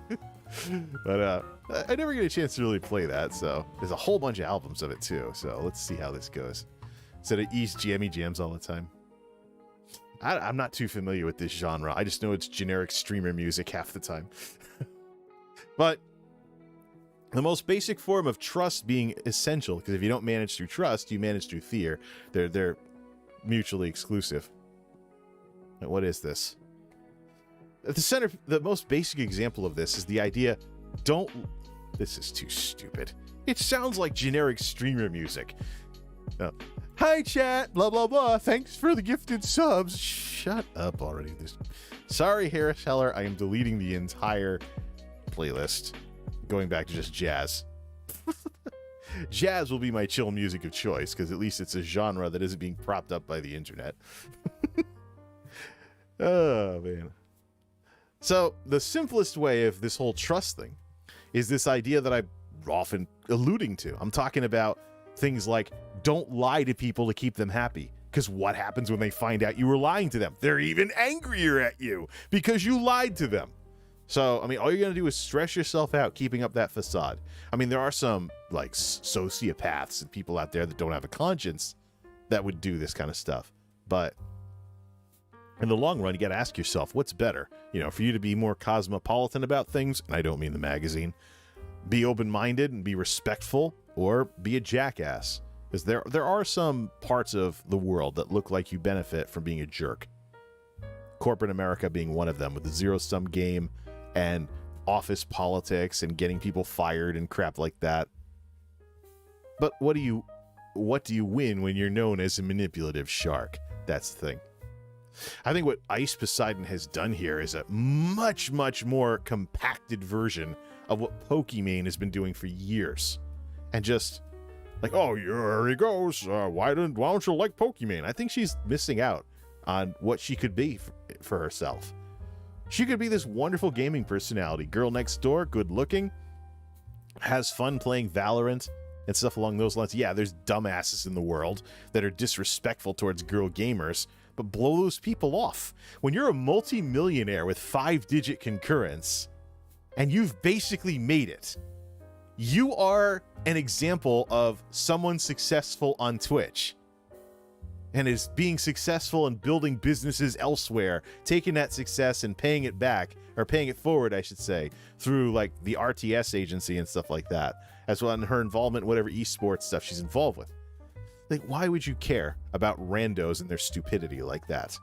but I never get a chance to really play that, so there's a whole bunch of albums of it too, so let's see how this goes. Instead of East jammy jams all the time. I'm not too familiar with this genre. I just know it's generic streamer music half the time. But the most basic form of trust being essential, because if you don't manage through trust, you manage through fear. They're mutually exclusive. What is this? At the center, the most basic example of this is the idea, this is too stupid. It sounds like generic streamer music. Hi, chat, blah, blah, blah. Thanks for the gifted subs. Shut up already. Sorry, Harris Heller. I am deleting the entire playlist. Going back to just jazz. Jazz will be my chill music of choice, because at least it's a genre that isn't being propped up by the internet. Oh, man. So, the simplest way of this whole trust thing is this idea that I'm often alluding to. I'm talking about things like, don't lie to people to keep them happy. Because what happens when they find out you were lying to them? They're even angrier at you because you lied to them. So, I mean, all you're going to do is stress yourself out keeping up that facade. I mean, there are some, like, sociopaths and people out there that don't have a conscience that would do this kind of stuff. But in the long run, you got to ask yourself, what's better? You know, for you to be more cosmopolitan about things, and I don't mean the magazine, be open-minded and be respectful, or be a jackass. Because there are some parts of the world that look like you benefit from being a jerk. Corporate America being one of them, with the zero-sum game and office politics and getting people fired and crap like that. But what do you win when you're known as a manipulative shark? That's the thing. I think what Ice Poseidon has done here is a much, much more compacted version of what Pokimane has been doing for years. And just like, oh, here he goes. Why don't you like Pokimane? I think she's missing out on what she could be for herself. She could be this wonderful gaming personality, girl next door, good looking, has fun playing Valorant and stuff along those lines. Yeah, there's dumbasses in the world that are disrespectful towards girl gamers, but blow those people off. When you're a multi-millionaire with 5-digit concurrence and you've basically made it, you are an example of someone successful on Twitch and is being successful in building businesses elsewhere, taking that success and paying it back, or paying it forward, I should say, through like the RTS agency and stuff like that, as well as her involvement in whatever esports stuff she's involved with. Like, why would you care about randos and their stupidity like that?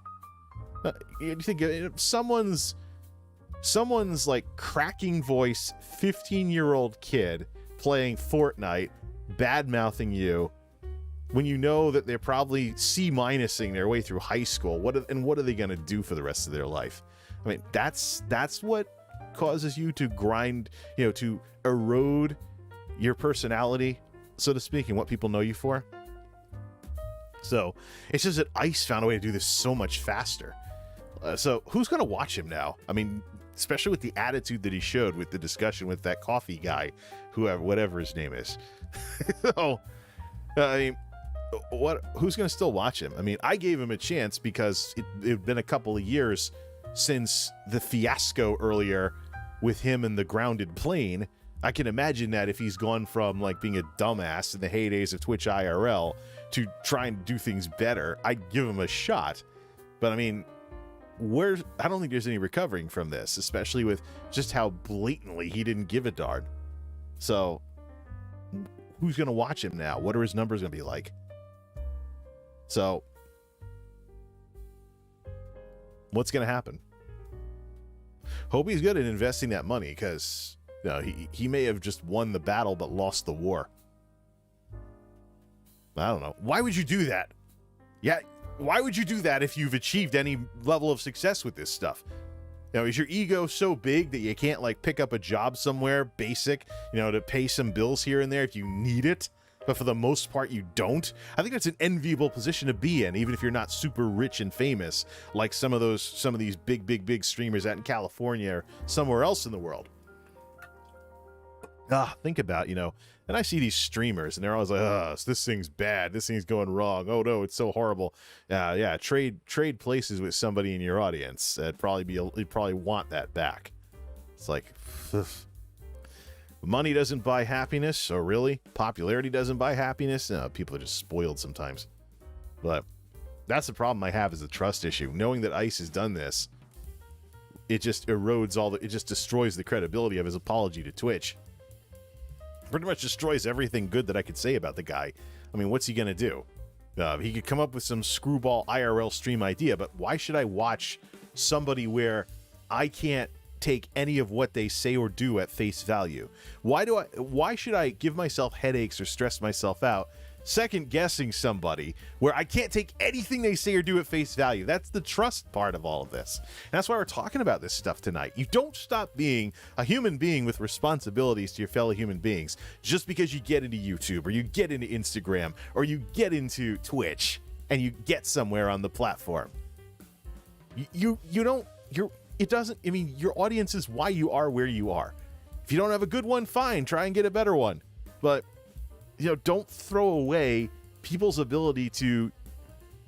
You think someone's like cracking voice 15-year-old kid playing Fortnite, bad-mouthing you, when you know that they're probably C-minusing their way through high school. What are they going to do for the rest of their life? I mean, that's what causes you to grind, to erode your personality, so to speak, and what people know you for. So it's just that Ice found a way to do this so much faster. So who's going to watch him now? I mean, especially with the attitude that he showed with the discussion with that coffee guy, whatever his name is. So, I mean, who's going to still watch him? I mean, I gave him a chance because it had been a couple of years since the fiasco earlier with him and the grounded plane. I can imagine that if he's gone from like being a dumbass in the heydays of Twitch IRL to trying to do things better, I'd give him a shot. But I mean, I don't think there's any recovering from this, especially with just how blatantly he didn't give a darn. So who's going to watch him now? What are his numbers going to be like? So what's going to happen? Hope he's good at investing that money, because he may have just won the battle but lost the war. I don't know. Why would you do that? Yeah, why would you do that if you've achieved any level of success with this stuff? Is your ego so big that you can't like pick up a job somewhere basic, to pay some bills here and there if you need it, but for the most part you don't? I think that's an enviable position to be in, even if you're not super rich and famous like some of these big streamers out in California or somewhere else in the world. Think about, and I see these streamers and they're always like, this thing's bad, this thing's going wrong, oh no, it's so horrible. Yeah, trade places with somebody in your audience. You'd probably want that back. It's like, money doesn't buy happiness. Oh really? Popularity doesn't buy happiness? No, people are just spoiled sometimes. But that's the problem I have, is the trust issue. Knowing that Ice has done this, it just erodes it just destroys the credibility of his apology to Twitch. Pretty much destroys everything good that I could say about the guy. I mean, what's he gonna do? He could come up with some screwball IRL stream idea, but why should I watch somebody where I can't take any of what they say or do at face value. Why should I give myself headaches or stress myself out second guessing somebody where I can't take anything they say or do at face value? That's the trust part of all of this. And that's why we're talking about this stuff tonight. You don't stop being a human being with responsibilities to your fellow human beings just because you get into YouTube or you get into Instagram or you get into Twitch and you get somewhere on the platform. Your audience is why you are where you are. If you don't have a good one, fine, try and get a better one. But don't throw away people's ability to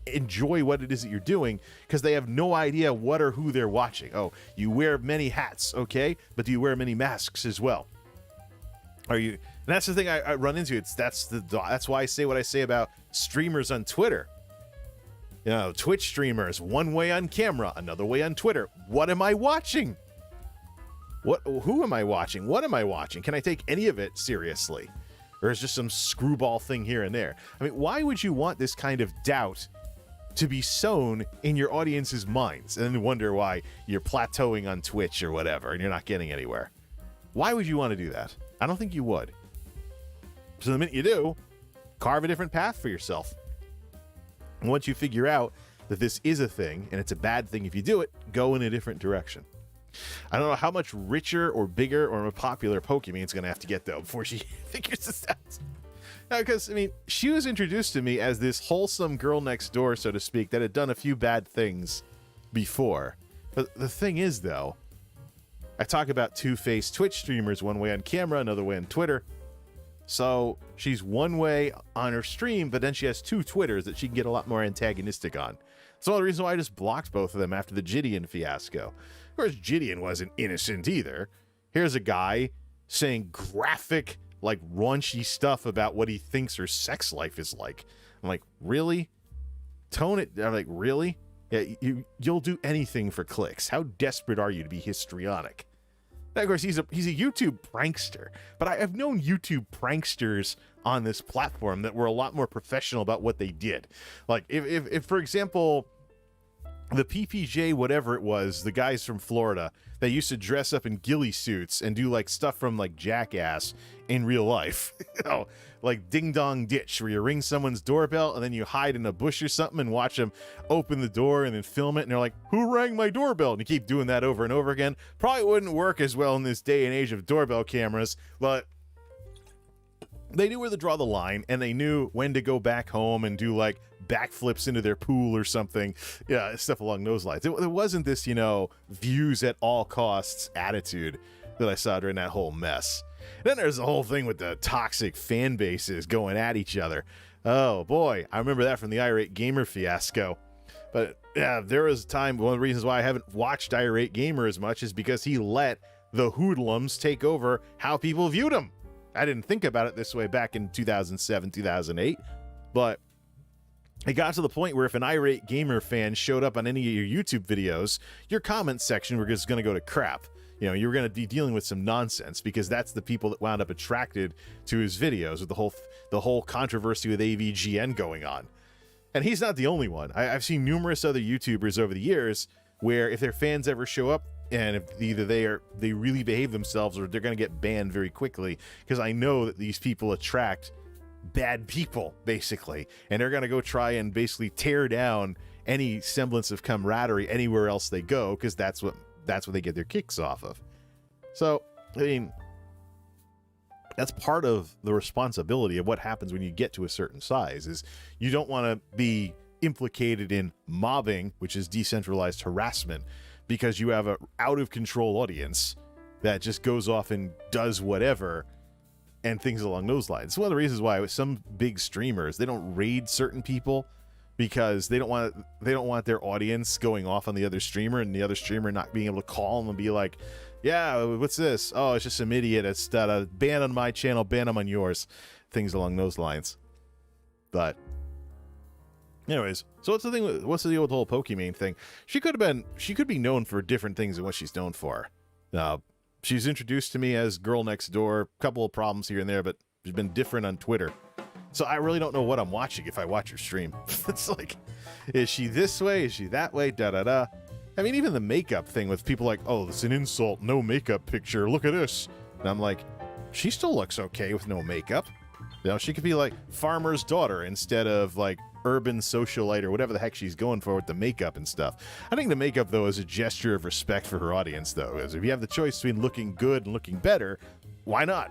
enjoy what it is that you're doing because they have no idea what or who they're watching. Oh, you wear many hats, okay, but do you wear many masks as well? And that's the thing I run into. That's why I say what I say about streamers on Twitter. Twitch streamers, one way on camera, another way on Twitter. What am I watching? Who am I watching? What am I watching? Can I take any of it seriously? Or is just some screwball thing here and there? I mean, why would you want this kind of doubt to be sown in your audience's minds and then wonder why you're plateauing on Twitch or whatever and you're not getting anywhere? Why would you want to do that? I don't think you would. So the minute you do, carve a different path for yourself. And once you figure out that this is a thing and it's a bad thing if you do it, go in a different direction. I don't know how much richer or bigger or more popular Pokimane's going to have to get, though, before she figures this out. Because, she was introduced to me as this wholesome girl next door, so to speak, that had done a few bad things before. But the thing is, though, I talk about two-faced Twitch streamers, one way on camera, another way on Twitter. So she's one way on her stream, but then she has two Twitters that she can get a lot more antagonistic on. That's one of the reasons why I just blocked both of them after the Gideon fiasco. Of course, Gideon wasn't innocent either. Here's a guy saying graphic, raunchy stuff about what he thinks her sex life is like. I'm like, really? Tone it. I'm like, really? Yeah, you'll do anything for clicks. How desperate are you to be histrionic? Now, of course, he's a YouTube prankster, but I've known YouTube pranksters on this platform that were a lot more professional about what they did. Like, if for example, the PPJ, whatever it was, the guys from Florida, they used to dress up in ghillie suits and do stuff from Jackass in real life. Like Ding Dong Ditch, where you ring someone's doorbell and then you hide in a bush or something and watch them open the door and then film it. And they're like, who rang my doorbell? And you keep doing that over and over again. Probably wouldn't work as well in this day and age of doorbell cameras, but they knew where to draw the line and they knew when to go back home and do backflips into their pool or something. Yeah, stuff along those lines. It wasn't this, views at all costs attitude that I saw during that whole mess. Then there's the whole thing with the toxic fan bases going at each other. Oh boy, I remember that from the Irate Gamer fiasco. But yeah, there was a time, one of the reasons why I haven't watched Irate Gamer as much is because he let the hoodlums take over how people viewed him. I didn't think about it this way back in 2007, 2008, but it got to the point where if an Irate Gamer fan showed up on any of your YouTube videos, your comment section were just going to go to crap. You were going to be dealing with some nonsense because that's the people that wound up attracted to his videos with the whole controversy with AVGN going on. And he's not the only one. I've seen numerous other YouTubers over the years where if their fans ever show up and if either they really behave themselves or they're going to get banned very quickly, because I know that these people attract bad people, basically, and they're going to go try and basically tear down any semblance of camaraderie anywhere else they go, because that's what they get their kicks off of. So, that's part of the responsibility of what happens when you get to a certain size, is you don't want to be implicated in mobbing, which is decentralized harassment, because you have an out-of-control audience that just goes off and does whatever and things along those lines. It's one of the reasons why with some big streamers, they don't raid certain people because they don't want their audience going off on the other streamer and the other streamer not being able to call them and be like, yeah, what's this? Oh, it's just some idiot. It's ban on my channel, ban them on yours. Things along those lines. But anyways, so what's the deal with the whole Pokimane thing? She could be known for different things than what she's known for. She's introduced to me as girl next door, a couple of problems here and there, but she's been different on Twitter. So I really don't know what I'm watching if I watch her stream. It's like, is she this way? Is she that way? Da-da-da. I mean, even the makeup thing with people like, oh, it's an insult, no makeup picture, look at this. And I'm like, she still looks okay with no makeup. You know, she could be like farmer's daughter instead of like urban socialite or whatever the heck she's going for with the makeup and stuff. I think the makeup, though, is a gesture of respect for her audience, though, because if you have the choice between looking good and looking better, why not?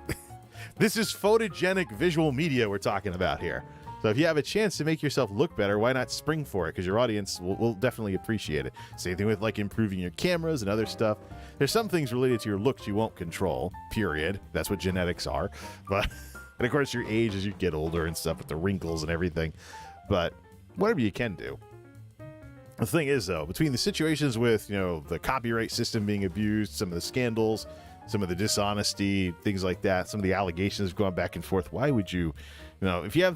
This is photogenic visual media we're talking about here. So if you have a chance to make yourself look better, why not spring for it? Because your audience will definitely appreciate it. Same thing with like improving your cameras and other stuff. There's some things related to your looks you won't control, period. That's what genetics are. But and of course your age as you get older and stuff with the wrinkles and everything. But whatever you can do. The thing is, though, between the situations with, you know, the copyright system being abused, some of the scandals, some of the dishonesty, things like that, some of the allegations going back and forth, why would you know, if you have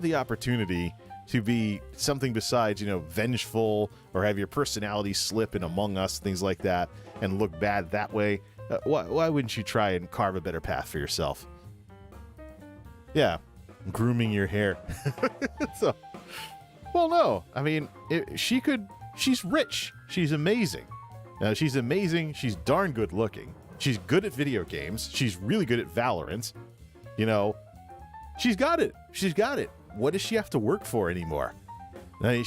the opportunity to be something besides, you know, vengeful or have your personality slip in Among Us, things like that, and look bad that way, why wouldn't you try and carve a better path for yourself? Yeah, grooming your hair. So, well, no, I mean, she's rich. She's amazing. She's amazing. She's darn good looking. She's good at video games. She's really good at Valorant. You know, she's got it. She's got it. What does she have to work for anymore? I mean,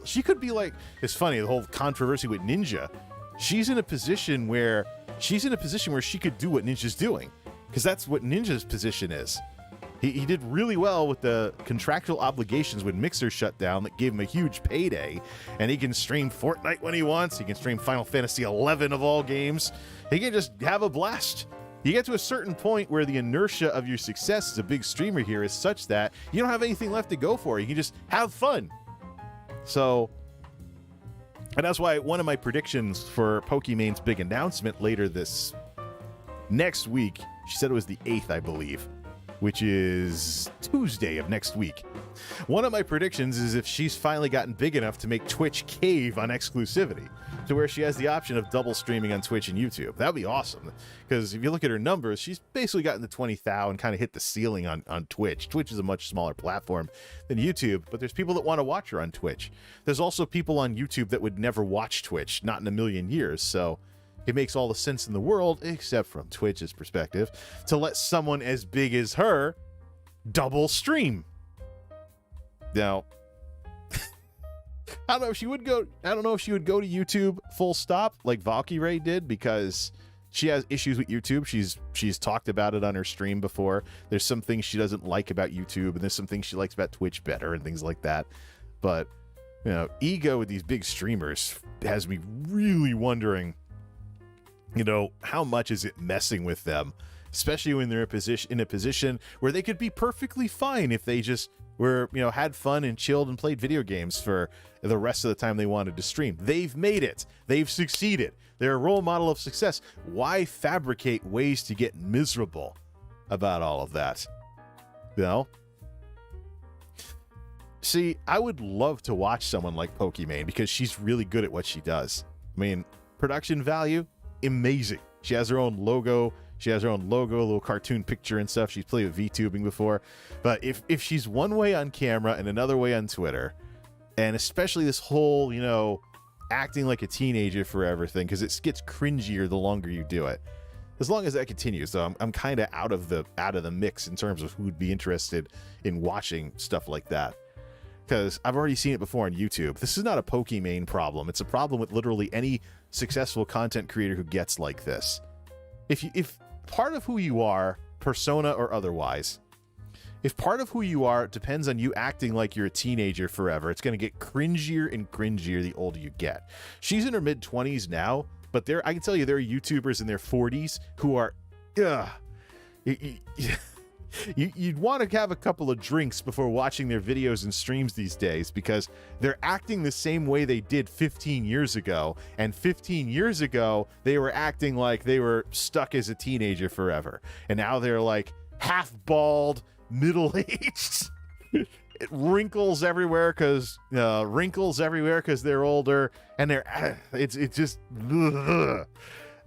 she could be like, it's funny, the whole controversy with Ninja. She's in a position where she could do what Ninja's doing, because that's what Ninja's position is. He did really well with the contractual obligations when Mixer shut down that gave him a huge payday, and he can stream Fortnite when he wants. He can stream Final Fantasy 11 of all games. He can just have a blast. You get to a certain point where the inertia of your success as a big streamer here is such that you don't have anything left to go for. You can just have fun. So, and that's why one of my predictions for Pokimane's big announcement later this next week, she said it was the 8th, I believe, which is Tuesday of next week. One of my predictions is if she's finally gotten big enough to make Twitch cave on exclusivity, to where she has the option of double streaming on Twitch and YouTube. That would be awesome, because if you look at her numbers, she's basically gotten to 20,000 and kind of hit the ceiling on Twitch. Twitch is a much smaller platform than YouTube, but there's people that want to watch her on Twitch. There's also people on YouTube that would never watch Twitch, not in a million years, so it makes all the sense in the world, except from Twitch's perspective, to let someone as big as her double stream. Now, I don't know if she would go to YouTube full stop like Valkyrie did, because she has issues with YouTube. She's talked about it on her stream before. There's some things she doesn't like about YouTube, and there's some things she likes about Twitch better and things like that. But, you know, ego with these big streamers has me really wondering, you know, how much is it messing with them, especially when they're in a position where they could be perfectly fine if they just were, you know, had fun and chilled and played video games for the rest of the time they wanted to stream. They've made it. They've succeeded. They're a role model of success. Why fabricate ways to get miserable about all of that? You know? See, I would love to watch someone like Pokimane, because she's really good at what she does. I mean, production value, amazing. She has her own logo. She has her own logo, a little cartoon picture and stuff. She's played with VTubing before. But if she's one way on camera and another way on Twitter, and especially this whole, you know, acting like a teenager for everything, because it gets cringier the longer you do it. As long as that continues, though, I'm kind of out of the mix in terms of who would be interested in watching stuff like that. Because I've already seen it before on YouTube. This is not a Pokimane problem. It's a problem with literally any successful content creator who gets like this. If part of who you are, persona or otherwise, if part of who you are depends on you acting like you're a teenager forever, it's going to get cringier and cringier the older you get. She's in her mid-20s now, but I can tell you there are YouTubers in their 40s who are, you'd want to have a couple of drinks before watching their videos and streams these days, because they're acting the same way they did 15 years ago. And 15 years ago, they were acting like they were stuck as a teenager forever. And now they're like half bald, middle-aged, wrinkles everywhere because they're older, and it's just ugh.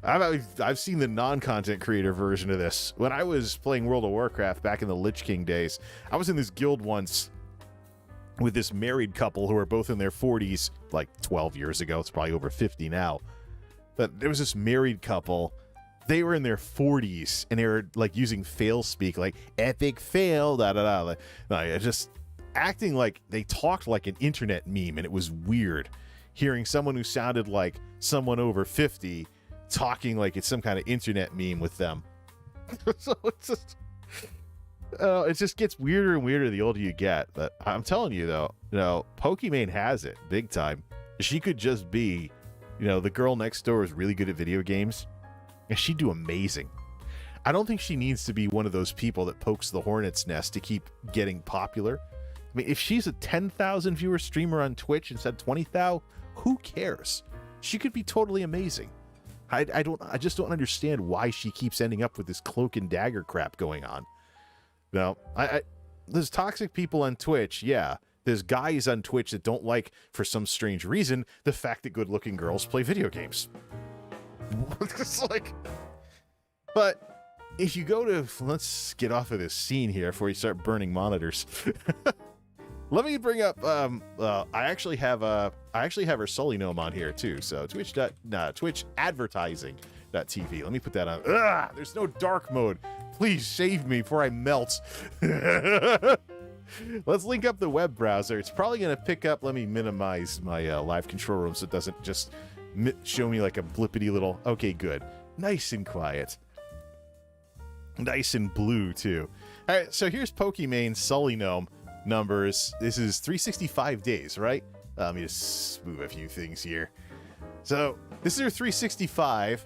I've seen the non-content creator version of this. When I was playing World of Warcraft back in the Lich King days, I was in this guild once with this married couple who are both in their 40s, like 12 years ago. It's probably over 50 now. But there was this married couple. They were in their 40s, and they were like using fail speak, like epic fail, da da da. Like, just acting like they talked like an internet meme, and it was weird hearing someone who sounded like someone over 50 talking like it's some kind of internet meme with them. So it just gets weirder and weirder the older you get. But I'm telling you, though, Pokimane has it big time. She could just be, the girl next door is really good at video games, and she'd do amazing. I don't think she needs to be one of those people that pokes the hornet's nest to keep getting popular. I mean, if she's a 10,000 viewer streamer on Twitch instead of 20,000, who cares? She could be totally amazing. I just don't understand why she keeps ending up with this cloak and dagger crap going on. No, there's toxic people on Twitch, yeah. There's guys on Twitch that don't like, for some strange reason, the fact that good-looking girls play video games. It's like, but if you go to, let's get off of this scene here before you start burning monitors. Let me bring up. I actually have her Sully Gnome on here too. So Twitch advertising.tv. Let me put that on. There's no dark mode. Please save me before I melt. Let's link up the web browser. It's probably going to pick up. Let me minimize my live control room so it doesn't just show me like a blippity little. Okay, good. Nice and quiet. Nice and blue too. All right, so here's Pokimane Sully Gnome numbers. This is 365 days, right? Let me just move a few things here. So this is our 365.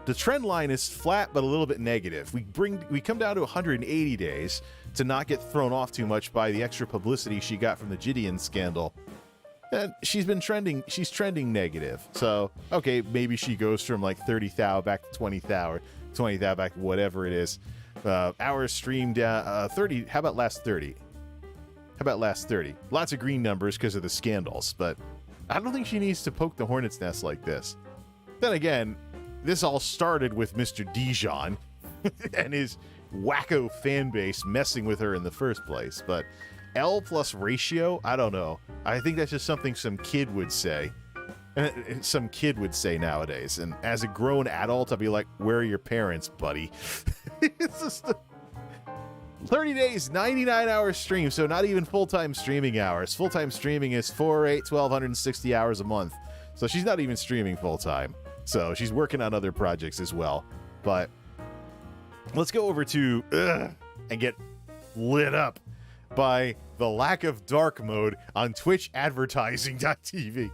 The trend line is flat but a little bit negative. We come down to 180 days to not get thrown off too much by the extra publicity she got from the Gideon scandal. And she's trending negative. So, okay, maybe she goes from like 30,000 back to 20,000 or 20,000 back to whatever it is. Hours streamed down 30. How about last 30? Lots of green numbers because of the scandals, but I don't think she needs to poke the hornet's nest like this. Then again, this all started with Mr. Dijon and his wacko fan base messing with her in the first place. But L plus ratio, I don't know. I think that's just something some kid would say. Some kid would say nowadays. And as a grown adult, I'd be like, where are your parents, buddy? It's just 30 days, 99-hour stream, so not even full-time streaming hours. Full-time streaming is 4, 8, 1,260 hours a month. So she's not even streaming full-time. So she's working on other projects as well. But let's go over to and get lit up by the lack of dark mode on Twitch advertising.tv.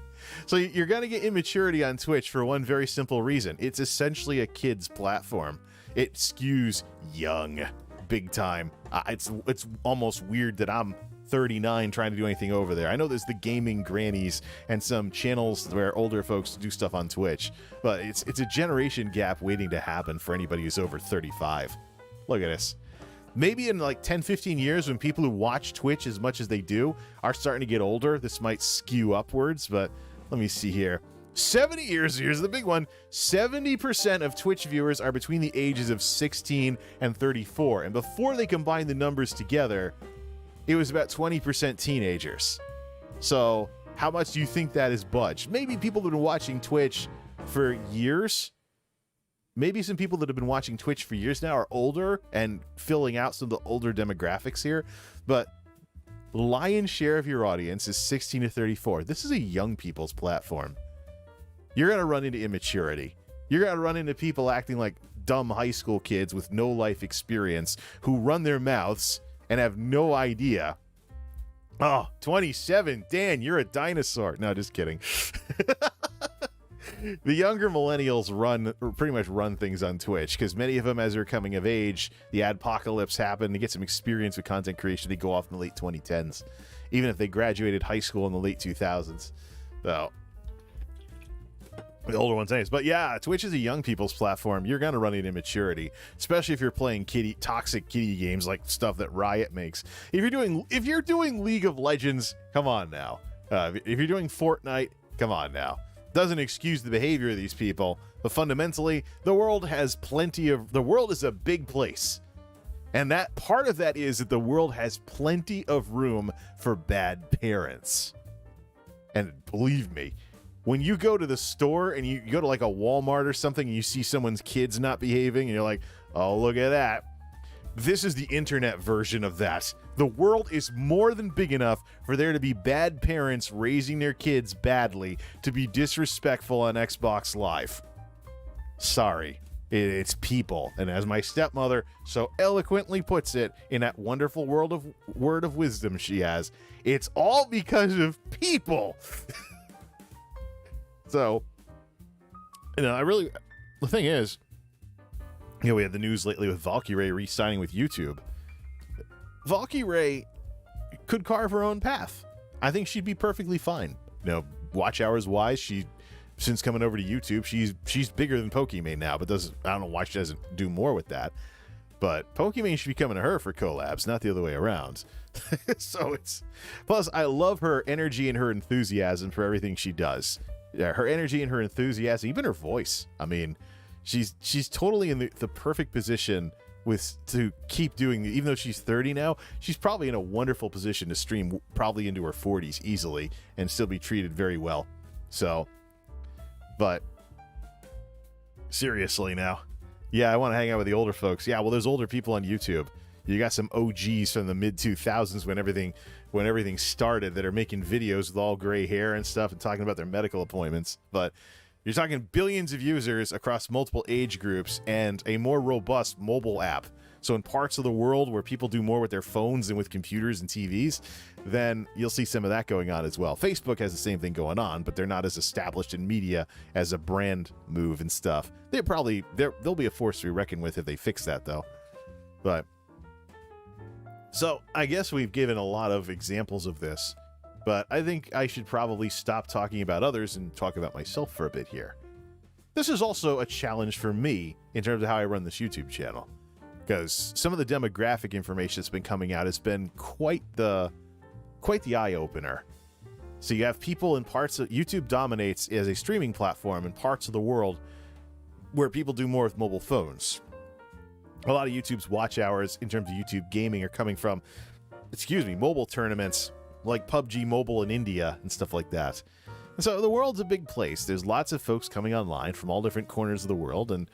So you're going to get immaturity on Twitch for one very simple reason. It's essentially a kid's platform. It skews young. Big time. It's almost weird that I'm 39 trying to do anything over there. I know there's the gaming grannies and some channels where older folks do stuff on Twitch, but it's a generation gap waiting to happen for anybody who's over 35. Look at this. Maybe in like 10, 15 years when people who watch Twitch as much as they do are starting to get older, this might skew upwards, but let me see here. 70 years, here's the big one, 70% of Twitch viewers are between the ages of 16 and 34. And before they combined the numbers together, it was about 20% teenagers. So how much do you think that is budged? Maybe people that have been watching Twitch for years, maybe some people that have been watching Twitch for years now are older and filling out some of the older demographics here. But the lion's share of your audience is 16 to 34. This is a young people's platform. You're going to run into immaturity. You're going to run into people acting like dumb high school kids with no life experience who run their mouths and have no idea. Oh, 27. Dan, you're a dinosaur. No, just kidding. The younger millennials pretty much run things on Twitch because many of them, as they're coming of age, the adpocalypse happened, they get some experience with content creation, they go off in the late 2010s, even if they graduated high school in the late 2000s. So the older ones anyways. But yeah, Twitch is a young people's platform. You're going to run into immaturity, especially if you're playing toxic kitty games like stuff that Riot makes. If you're doing League of Legends, come on now. If you're doing Fortnite, come on now. Doesn't excuse the behavior of these people, but fundamentally, the world is a big place. And that part of that is that the world has plenty of room for bad parents. And believe me, when you go to the store and you go to like a Walmart or something and you see someone's kids not behaving and you're like, oh, look at that. This is the internet version of that. The world is more than big enough for there to be bad parents raising their kids badly to be disrespectful on Xbox Live. Sorry, it's people. And as my stepmother so eloquently puts it in that wonderful word of wisdom she has, it's all because of people. So, the thing is, we had the news lately with Valkyrae re-signing with YouTube. Valkyrae could carve her own path. I think she'd be perfectly fine. Watch hours wise, since coming over to YouTube, she's bigger than Pokimane now, but I don't know why she doesn't do more with that. But Pokimane should be coming to her for collabs, not the other way around. Plus I love her energy and her enthusiasm for everything she does. Yeah, her energy and her enthusiasm, even her voice. I mean, she's totally in the perfect position to keep doing, even though she's 30 now, she's probably in a wonderful position to stream probably into her 40s easily and still be treated very well. So, but seriously now, yeah, I want to hang out with the older folks. Yeah, well, there's older people on YouTube. You got some OGs from the mid 2000s when everything started that are making videos with all gray hair and stuff and talking about their medical appointments. But you're talking billions of users across multiple age groups and a more robust mobile app. So in parts of the world where people do more with their phones than with computers and TVs, then you'll see some of that going on as well. Facebook has the same thing going on, but they're not as established in media as a brand move and stuff. They'll be a force to be reckoned with if they fix that, though. But so I guess we've given a lot of examples of this, but I think I should probably stop talking about others and talk about myself for a bit here. This is also a challenge for me in terms of how I run this YouTube channel, because some of the demographic information that's been coming out has been quite the eye-opener. So you have people in parts of YouTube dominates as a streaming platform in parts of the world where people do more with mobile phones. A lot of YouTube's watch hours in terms of YouTube gaming are coming from, mobile tournaments like PUBG Mobile in India and stuff like that. And so the world's a big place. There's lots of folks coming online from all different corners of the world, and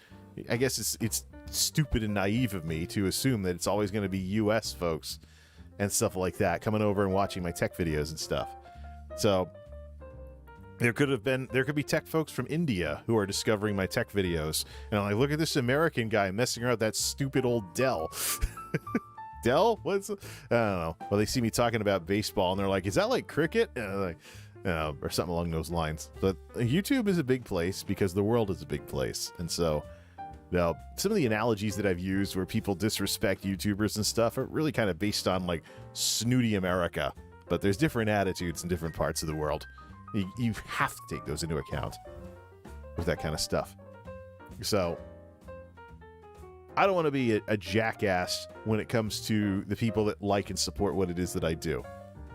I guess it's stupid and naive of me to assume that it's always going to be US folks and stuff like that coming over and watching my tech videos and stuff. So there could be tech folks from India who are discovering my tech videos, and I'm like, look at this American guy messing around with that stupid old Dell. Dell? I don't know. Well, they see me talking about baseball, and they're like, is that like cricket? And I'm like, or something along those lines. But YouTube is a big place because the world is a big place. And so, some of the analogies that I've used where people disrespect YouTubers and stuff are really kind of based on like Snooty America. But there's different attitudes in different parts of the world. You have to take those into account with that kind of stuff. So I don't want to be a jackass when it comes to the people that like and support what it is that I do.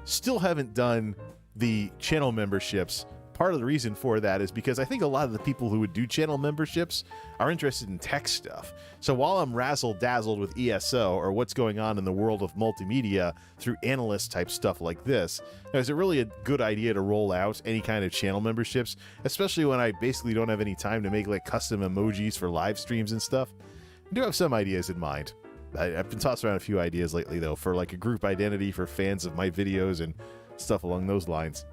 Still haven't done the channel memberships. Part of the reason for that is because I think a lot of the people who would do channel memberships are interested in tech stuff. So while I'm razzle-dazzled with ESO or what's going on in the world of multimedia through analyst type stuff like this, is it really a good idea to roll out any kind of channel memberships, especially when I basically don't have any time to make like custom emojis for live streams and stuff? I do have some ideas in mind. I've been tossing around a few ideas lately, though, for like a group identity for fans of my videos and stuff along those lines.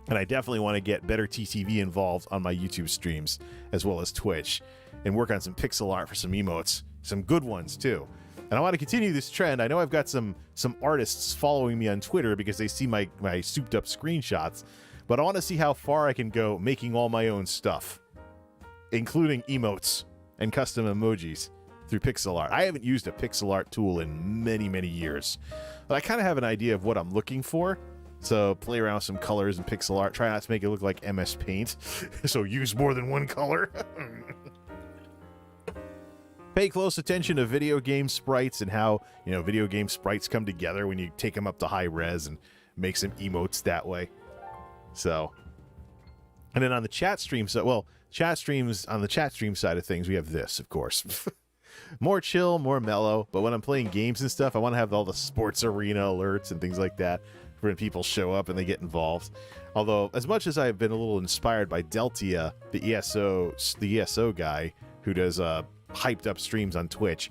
And I definitely want to get better TTV involved on my YouTube streams, as well as Twitch, and work on some pixel art for some emotes, some good ones, too. And I want to continue this trend. I know I've got some artists following me on Twitter because they see my souped-up screenshots, but I want to see how far I can go making all my own stuff, including emotes and custom emojis through pixel art. I haven't used a pixel art tool in many, many years, but I kind of have an idea of what I'm looking for. So play around with some colors and pixel art. Try not to make it look like MS Paint. So use more than one color. Pay close attention to video game sprites and how, video game sprites come together when you take them up to high res and make some emotes that way. So, and then on the chat stream side, on the chat stream side of things, we have this, of course. More chill, more mellow. But when I'm playing games and stuff, I want to have all the sports arena alerts and things like that when people show up and they get involved. Although, as much as I've been a little inspired by Deltia, the ESO guy who does hyped up streams on Twitch,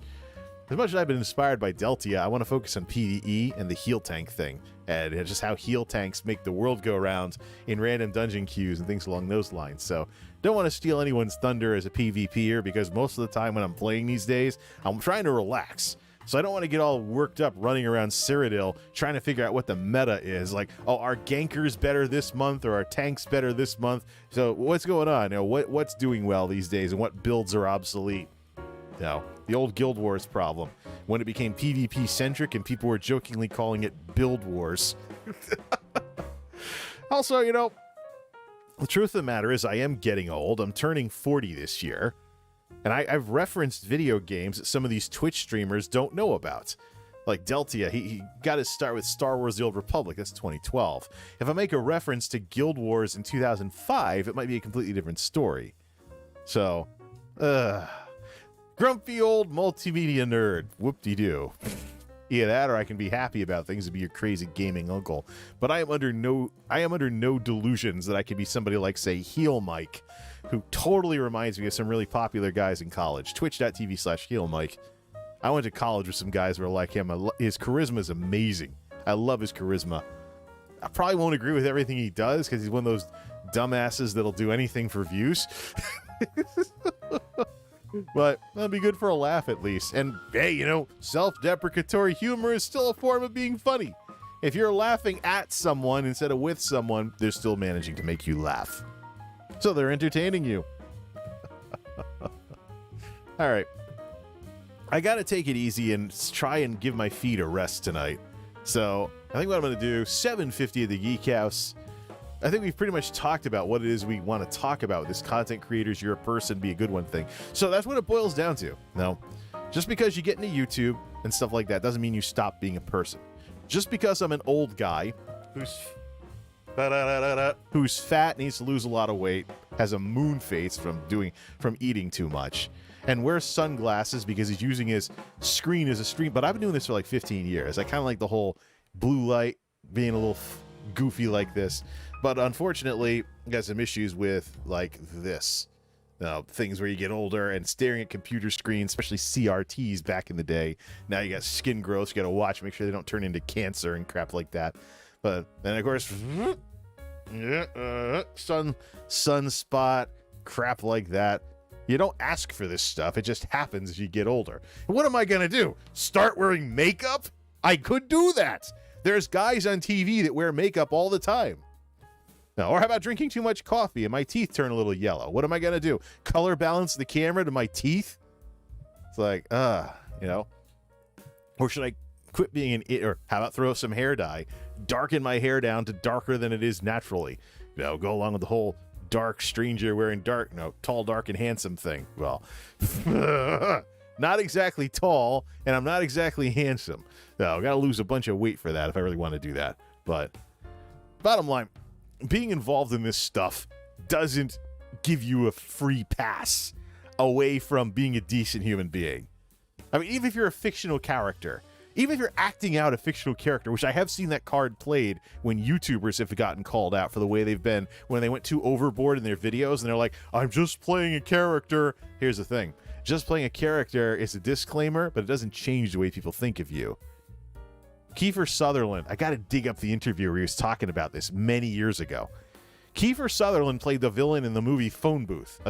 as much as I've been inspired by Deltia, I want to focus on PvE and the heal tank thing, and just how heal tanks make the world go round in random dungeon queues and things along those lines. So, don't want to steal anyone's thunder as a PvPer, because most of the time when I'm playing these days, I'm trying to relax. So I don't want to get all worked up running around Cyrodiil trying to figure out what the meta is. Like, oh, are gankers better this month, or are tanks better this month? So what's going on? You know, what's doing well these days, and what builds are obsolete? You know, the old Guild Wars problem, when it became PvP centric and people were jokingly calling it Build Wars. Also, you know, the truth of the matter is I am getting old. I'm turning 40 this year. And I've referenced video games that some of these Twitch streamers don't know about. Like Deltia, he got his start with Star Wars The Old Republic. That's 2012. If I make a reference to Guild Wars in 2005, it might be a completely different story. So, grumpy old multimedia nerd. Whoop-de-doo. Either that, or I can be happy about things and be your crazy gaming uncle. But I am under no delusions that I could be somebody like, say, Heel Mike, who totally reminds me of some really popular guys in college. Twitch.tv/Heel Mike. I went to college with some guys who are like him. His charisma is amazing. I love his charisma. I probably won't agree with everything he does, because he's one of those dumbasses that'll do anything for views. But that'll be good for a laugh, at least. And hey, you know, self-deprecatory humor is still a form of being funny. If you're laughing at someone instead of with someone, they're still managing to make you laugh. So they're entertaining you. All right. I got to take it easy and try and give my feet a rest tonight. So I think what I'm going to do, 7:50 at the Geek House. I think we've pretty much talked about what it is we want to talk about. This content creators, you're a person, be a good one thing. So that's what it boils down to. No, just because you get into YouTube and stuff like that doesn't mean you stop being a person. Just because I'm an old guy who's fat, needs to lose a lot of weight, has a moon face from eating too much, and wears sunglasses because he's using his screen as a stream. But I've been doing this for like 15 years. I kind of like the whole blue light, being a little goofy like this. But unfortunately, I got some issues with like this. Things where you get older and staring at computer screens, especially CRTs back in the day. Now you got skin growth. You got to watch, make sure they don't turn into cancer and crap like that. But then, of course, sunspot, crap like that. You don't ask for this stuff. It just happens as you get older. And what am I going to do? Start wearing makeup? I could do that. There's guys on TV that wear makeup all the time. Now, or how about drinking too much coffee and my teeth turn a little yellow? What am I going to do? Color balance the camera to my teeth? It's like, you know. Or should I quit being an it? Or how about throw some hair dye? Darken my hair down to darker than it is naturally. You know, go along with the whole dark stranger wearing dark, tall, dark, and handsome thing. Well, not exactly tall, and I'm not exactly handsome. No, I got to lose a bunch of weight for that if I really want to do that. But bottom line, being involved in this stuff doesn't give you a free pass away from being a decent human being. I mean, even if you're a fictional character, even if you're acting out a fictional character, which I have seen that card played when YouTubers have gotten called out for the way they've been when they went too overboard in their videos and they're like, I'm just playing a character. Here's the thing. Just playing a character is a disclaimer, but it doesn't change the way people think of you. Kiefer Sutherland, I got to dig up the interview where he was talking about this many years ago. Kiefer Sutherland played the villain in the movie Phone Booth,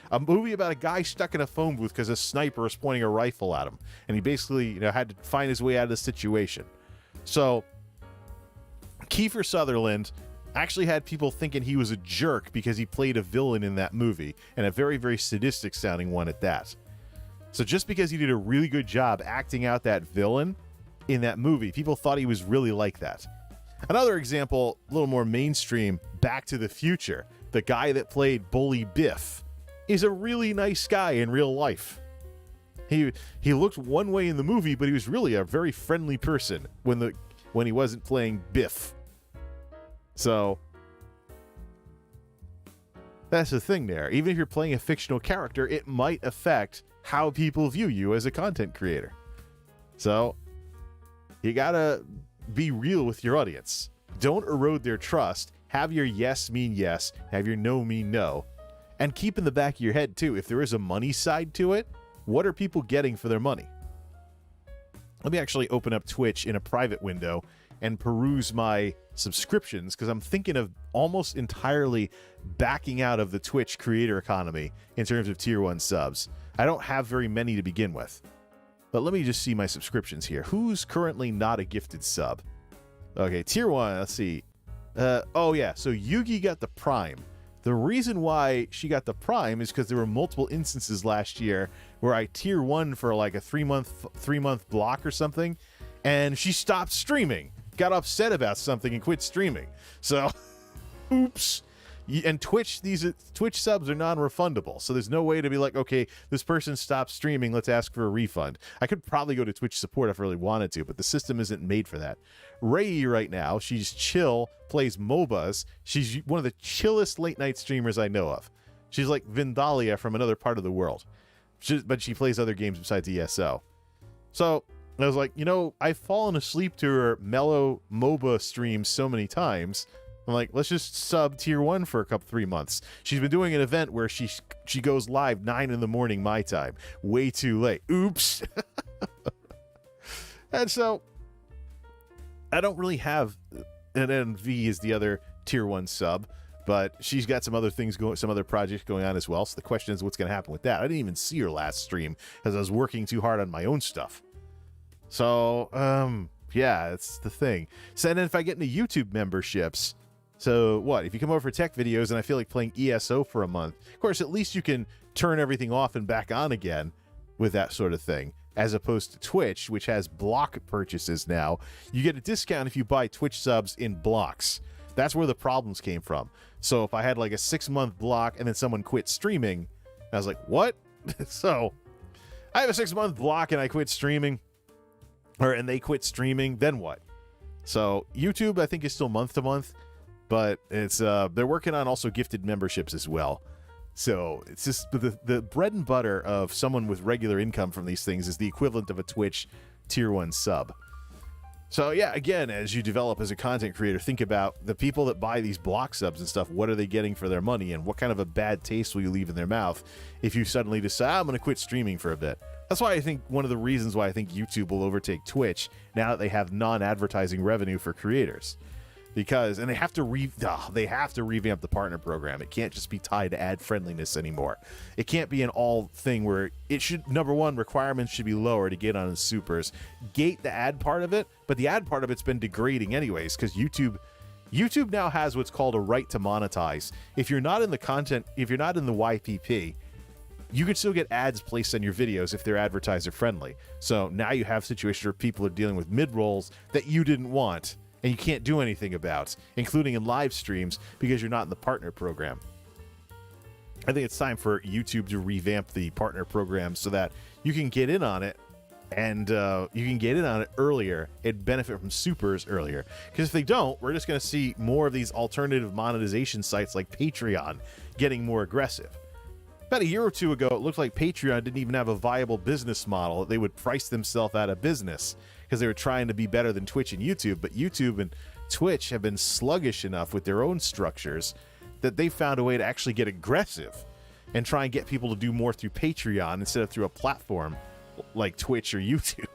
a movie about a guy stuck in a phone booth because a sniper was pointing a rifle at him, and he basically, had to find his way out of the situation. So, Kiefer Sutherland actually had people thinking he was a jerk because he played a villain in that movie, and a very, very sadistic sounding one at that. So just because he did a really good job acting out that villain in that movie, people thought he was really like that. Another example, a little more mainstream, Back to the Future. The guy that played Bully Biff is a really nice guy in real life. He looked one way in the movie, but he was really a very friendly person when he wasn't playing Biff. So that's the thing there. Even if you're playing a fictional character, it might affect how people view you as a content creator. So you gotta be real with your audience. Don't erode their trust. Have your yes mean yes, have your no mean no. And keep in the back of your head too, if there is a money side to it, what are people getting for their money? Let me actually open up Twitch in a private window and peruse my subscriptions, because I'm thinking of almost entirely backing out of the Twitch creator economy in terms of tier 1 subs. I don't have very many to begin with. But let me just see my subscriptions here. Who's currently not a gifted sub? Okay, tier 1, let's see. Oh yeah, so Yugi got the Prime. The reason why she got the Prime is because there were multiple instances last year where I tier 1 for like a 3-month block or something, and she stopped streaming, got upset about something, and quit streaming. So, oops. And Twitch subs are non-refundable, so there's no way to be like, okay, this person stopped streaming, let's ask for a refund. I could probably go to Twitch support if I really wanted to, but the system isn't made for that. Ray right now, she's chill, plays MOBAs. She's one of the chillest late-night streamers I know of. She's like Vindalia from another part of the world, but she plays other games besides ESO. So I was like, I've fallen asleep to her mellow MOBA streams so many times. I'm like, let's just sub tier 1 for 3 months. She's been doing an event where she goes live 9 in the morning my time. Way too late. Oops. And so I don't really have an NV as the other tier 1 sub, but she's got some other things going, some other projects going on as well. So the question is, what's going to happen with that? I didn't even see her last stream because I was working too hard on my own stuff. So, yeah, it's the thing. So then if I get into YouTube memberships, so what? If you come over for tech videos and I feel like playing ESO for a month, of course, at least you can turn everything off and back on again with that sort of thing, as opposed to Twitch, which has block purchases now. You get a discount if you buy Twitch subs in blocks. That's where the problems came from. So if I had like a 6-month block and then someone quit streaming, I was like, what? So I have a 6-month block and I quit streaming, and they quit streaming, then what? So YouTube, I think, is still month to month. But it's they're working on also gifted memberships as well. So it's just the bread and butter of someone with regular income from these things is the equivalent of a Twitch tier 1 sub. So yeah, again, as you develop as a content creator, think about the people that buy these block subs and stuff. What are they getting for their money, and what kind of a bad taste will you leave in their mouth if you suddenly decide, I'm going to quit streaming for a bit? That's why I think one of the reasons why I think YouTube will overtake Twitch now that they have non-advertising revenue for creators. Because, and they have to revamp the partner program. It can't just be tied to ad friendliness anymore. It can't be an all thing where it should, number one, requirements should be lower to get on the supers. Gate the ad part of it, but the ad part of it's been degrading anyways, because YouTube now has what's called a right to monetize. If you're not in the content, if you're not in the YPP, you can still get ads placed on your videos if they're advertiser friendly. So now you have situations where people are dealing with mid-rolls that you didn't want, and you can't do anything about, including in live streams, because you're not in the partner program. I think it's time for YouTube to revamp the partner program so that you can get in on it, and you can get in on it earlier and benefit from supers earlier. Because if they don't, we're just going to see more of these alternative monetization sites like Patreon getting more aggressive. About a year or two ago, it looked like Patreon didn't even have a viable business model. They would price themselves out of business because they were trying to be better than Twitch and YouTube. But YouTube and Twitch have been sluggish enough with their own structures that they found a way to actually get aggressive and try and get people to do more through Patreon instead of through a platform like Twitch or YouTube.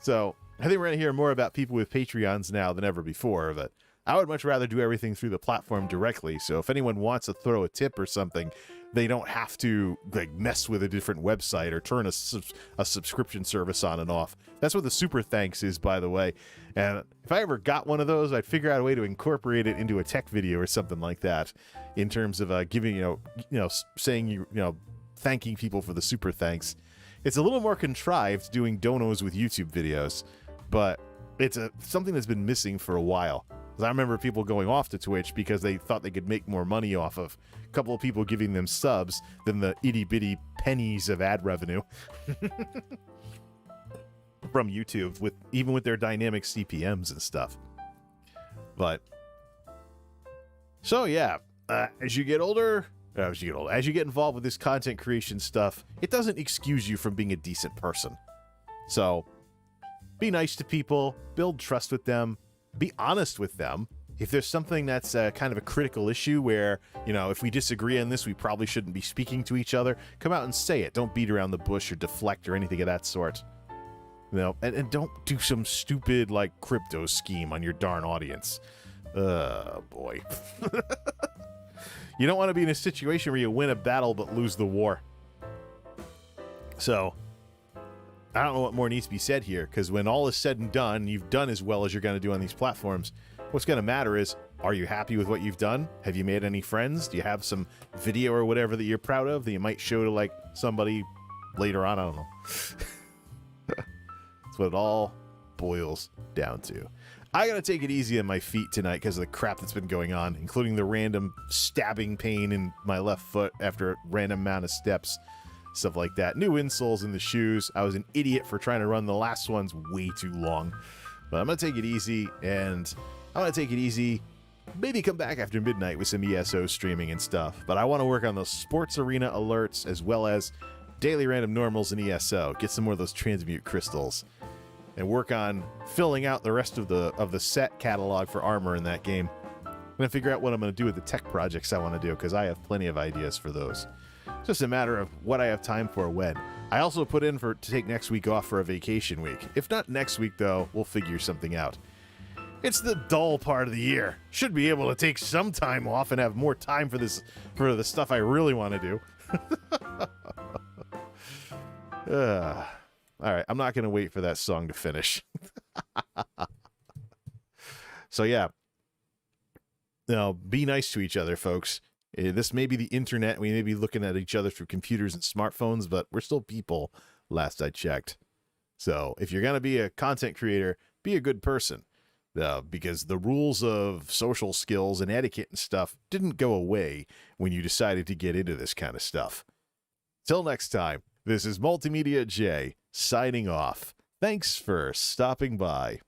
So I think we're going to hear more about people with Patreons now than ever before, but I would much rather do everything through the platform directly. So if anyone wants to throw a tip or something, they don't have to like mess with a different website or turn a subscription service on and off. That's what the super thanks is, by the way. And if I ever got one of those, I'd figure out a way to incorporate it into a tech video or something like that, in terms of giving saying thanking people for the super thanks. It's a little more contrived doing donos with YouTube videos, but it's something that's been missing for a while. I remember people going off to Twitch because they thought they could make more money off of a couple of people giving them subs than the itty-bitty pennies of ad revenue from YouTube, even with their dynamic CPMs and stuff. But so yeah, as you get older, as you get older. As you get involved with this content creation stuff, it doesn't excuse you from being a decent person. So be nice to people, build trust with them, be honest with them. If there's something that's kind of a critical issue where, you know, if we disagree on this, we probably shouldn't be speaking to each other, come out and say it. Don't beat around the bush or deflect or anything of that sort. You know, and don't do some stupid, like, crypto scheme on your darn audience. Boy. You don't want to be in a situation where you win a battle but lose the war. So, I don't know what more needs to be said here, because when all is said and done, you've done as well as you're going to do on these platforms. What's going to matter is, are you happy with what you've done? Have you made any friends? Do you have some video or whatever that you're proud of that you might show to, like, somebody later on? I don't know. That's what it all boils down to. I got to take it easy on my feet tonight because of the crap that's been going on, including the random stabbing pain in my left foot after a random amount of steps, stuff like that. New insoles in the shoes. I was an idiot for trying to run the last ones way too long. But I'm going to take it easy, and I want to take it easy, maybe come back after midnight with some ESO streaming and stuff. But I want to work on those sports arena alerts as well as daily random normals in ESO. Get some more of those transmute crystals. And work on filling out the rest of the set catalog for armor in that game. I'm going to figure out what I'm going to do with the tech projects I want to do, because I have plenty of ideas for those. It's just a matter of what I have time for when. I also put in to take next week off for a vacation week. If not next week, though, we'll figure something out. It's the dull part of the year. Should be able to take some time off and have more time for the stuff I really want to do. All right, I'm not going to wait for that song to finish. So, yeah. Now, be nice to each other, folks. This may be the internet. We may be looking at each other through computers and smartphones, but we're still people, last I checked. So, if you're going to be a content creator, be a good person. Because the rules of social skills and etiquette and stuff didn't go away when you decided to get into this kind of stuff. Till next time, this is MultimediaJay signing off. Thanks for stopping by.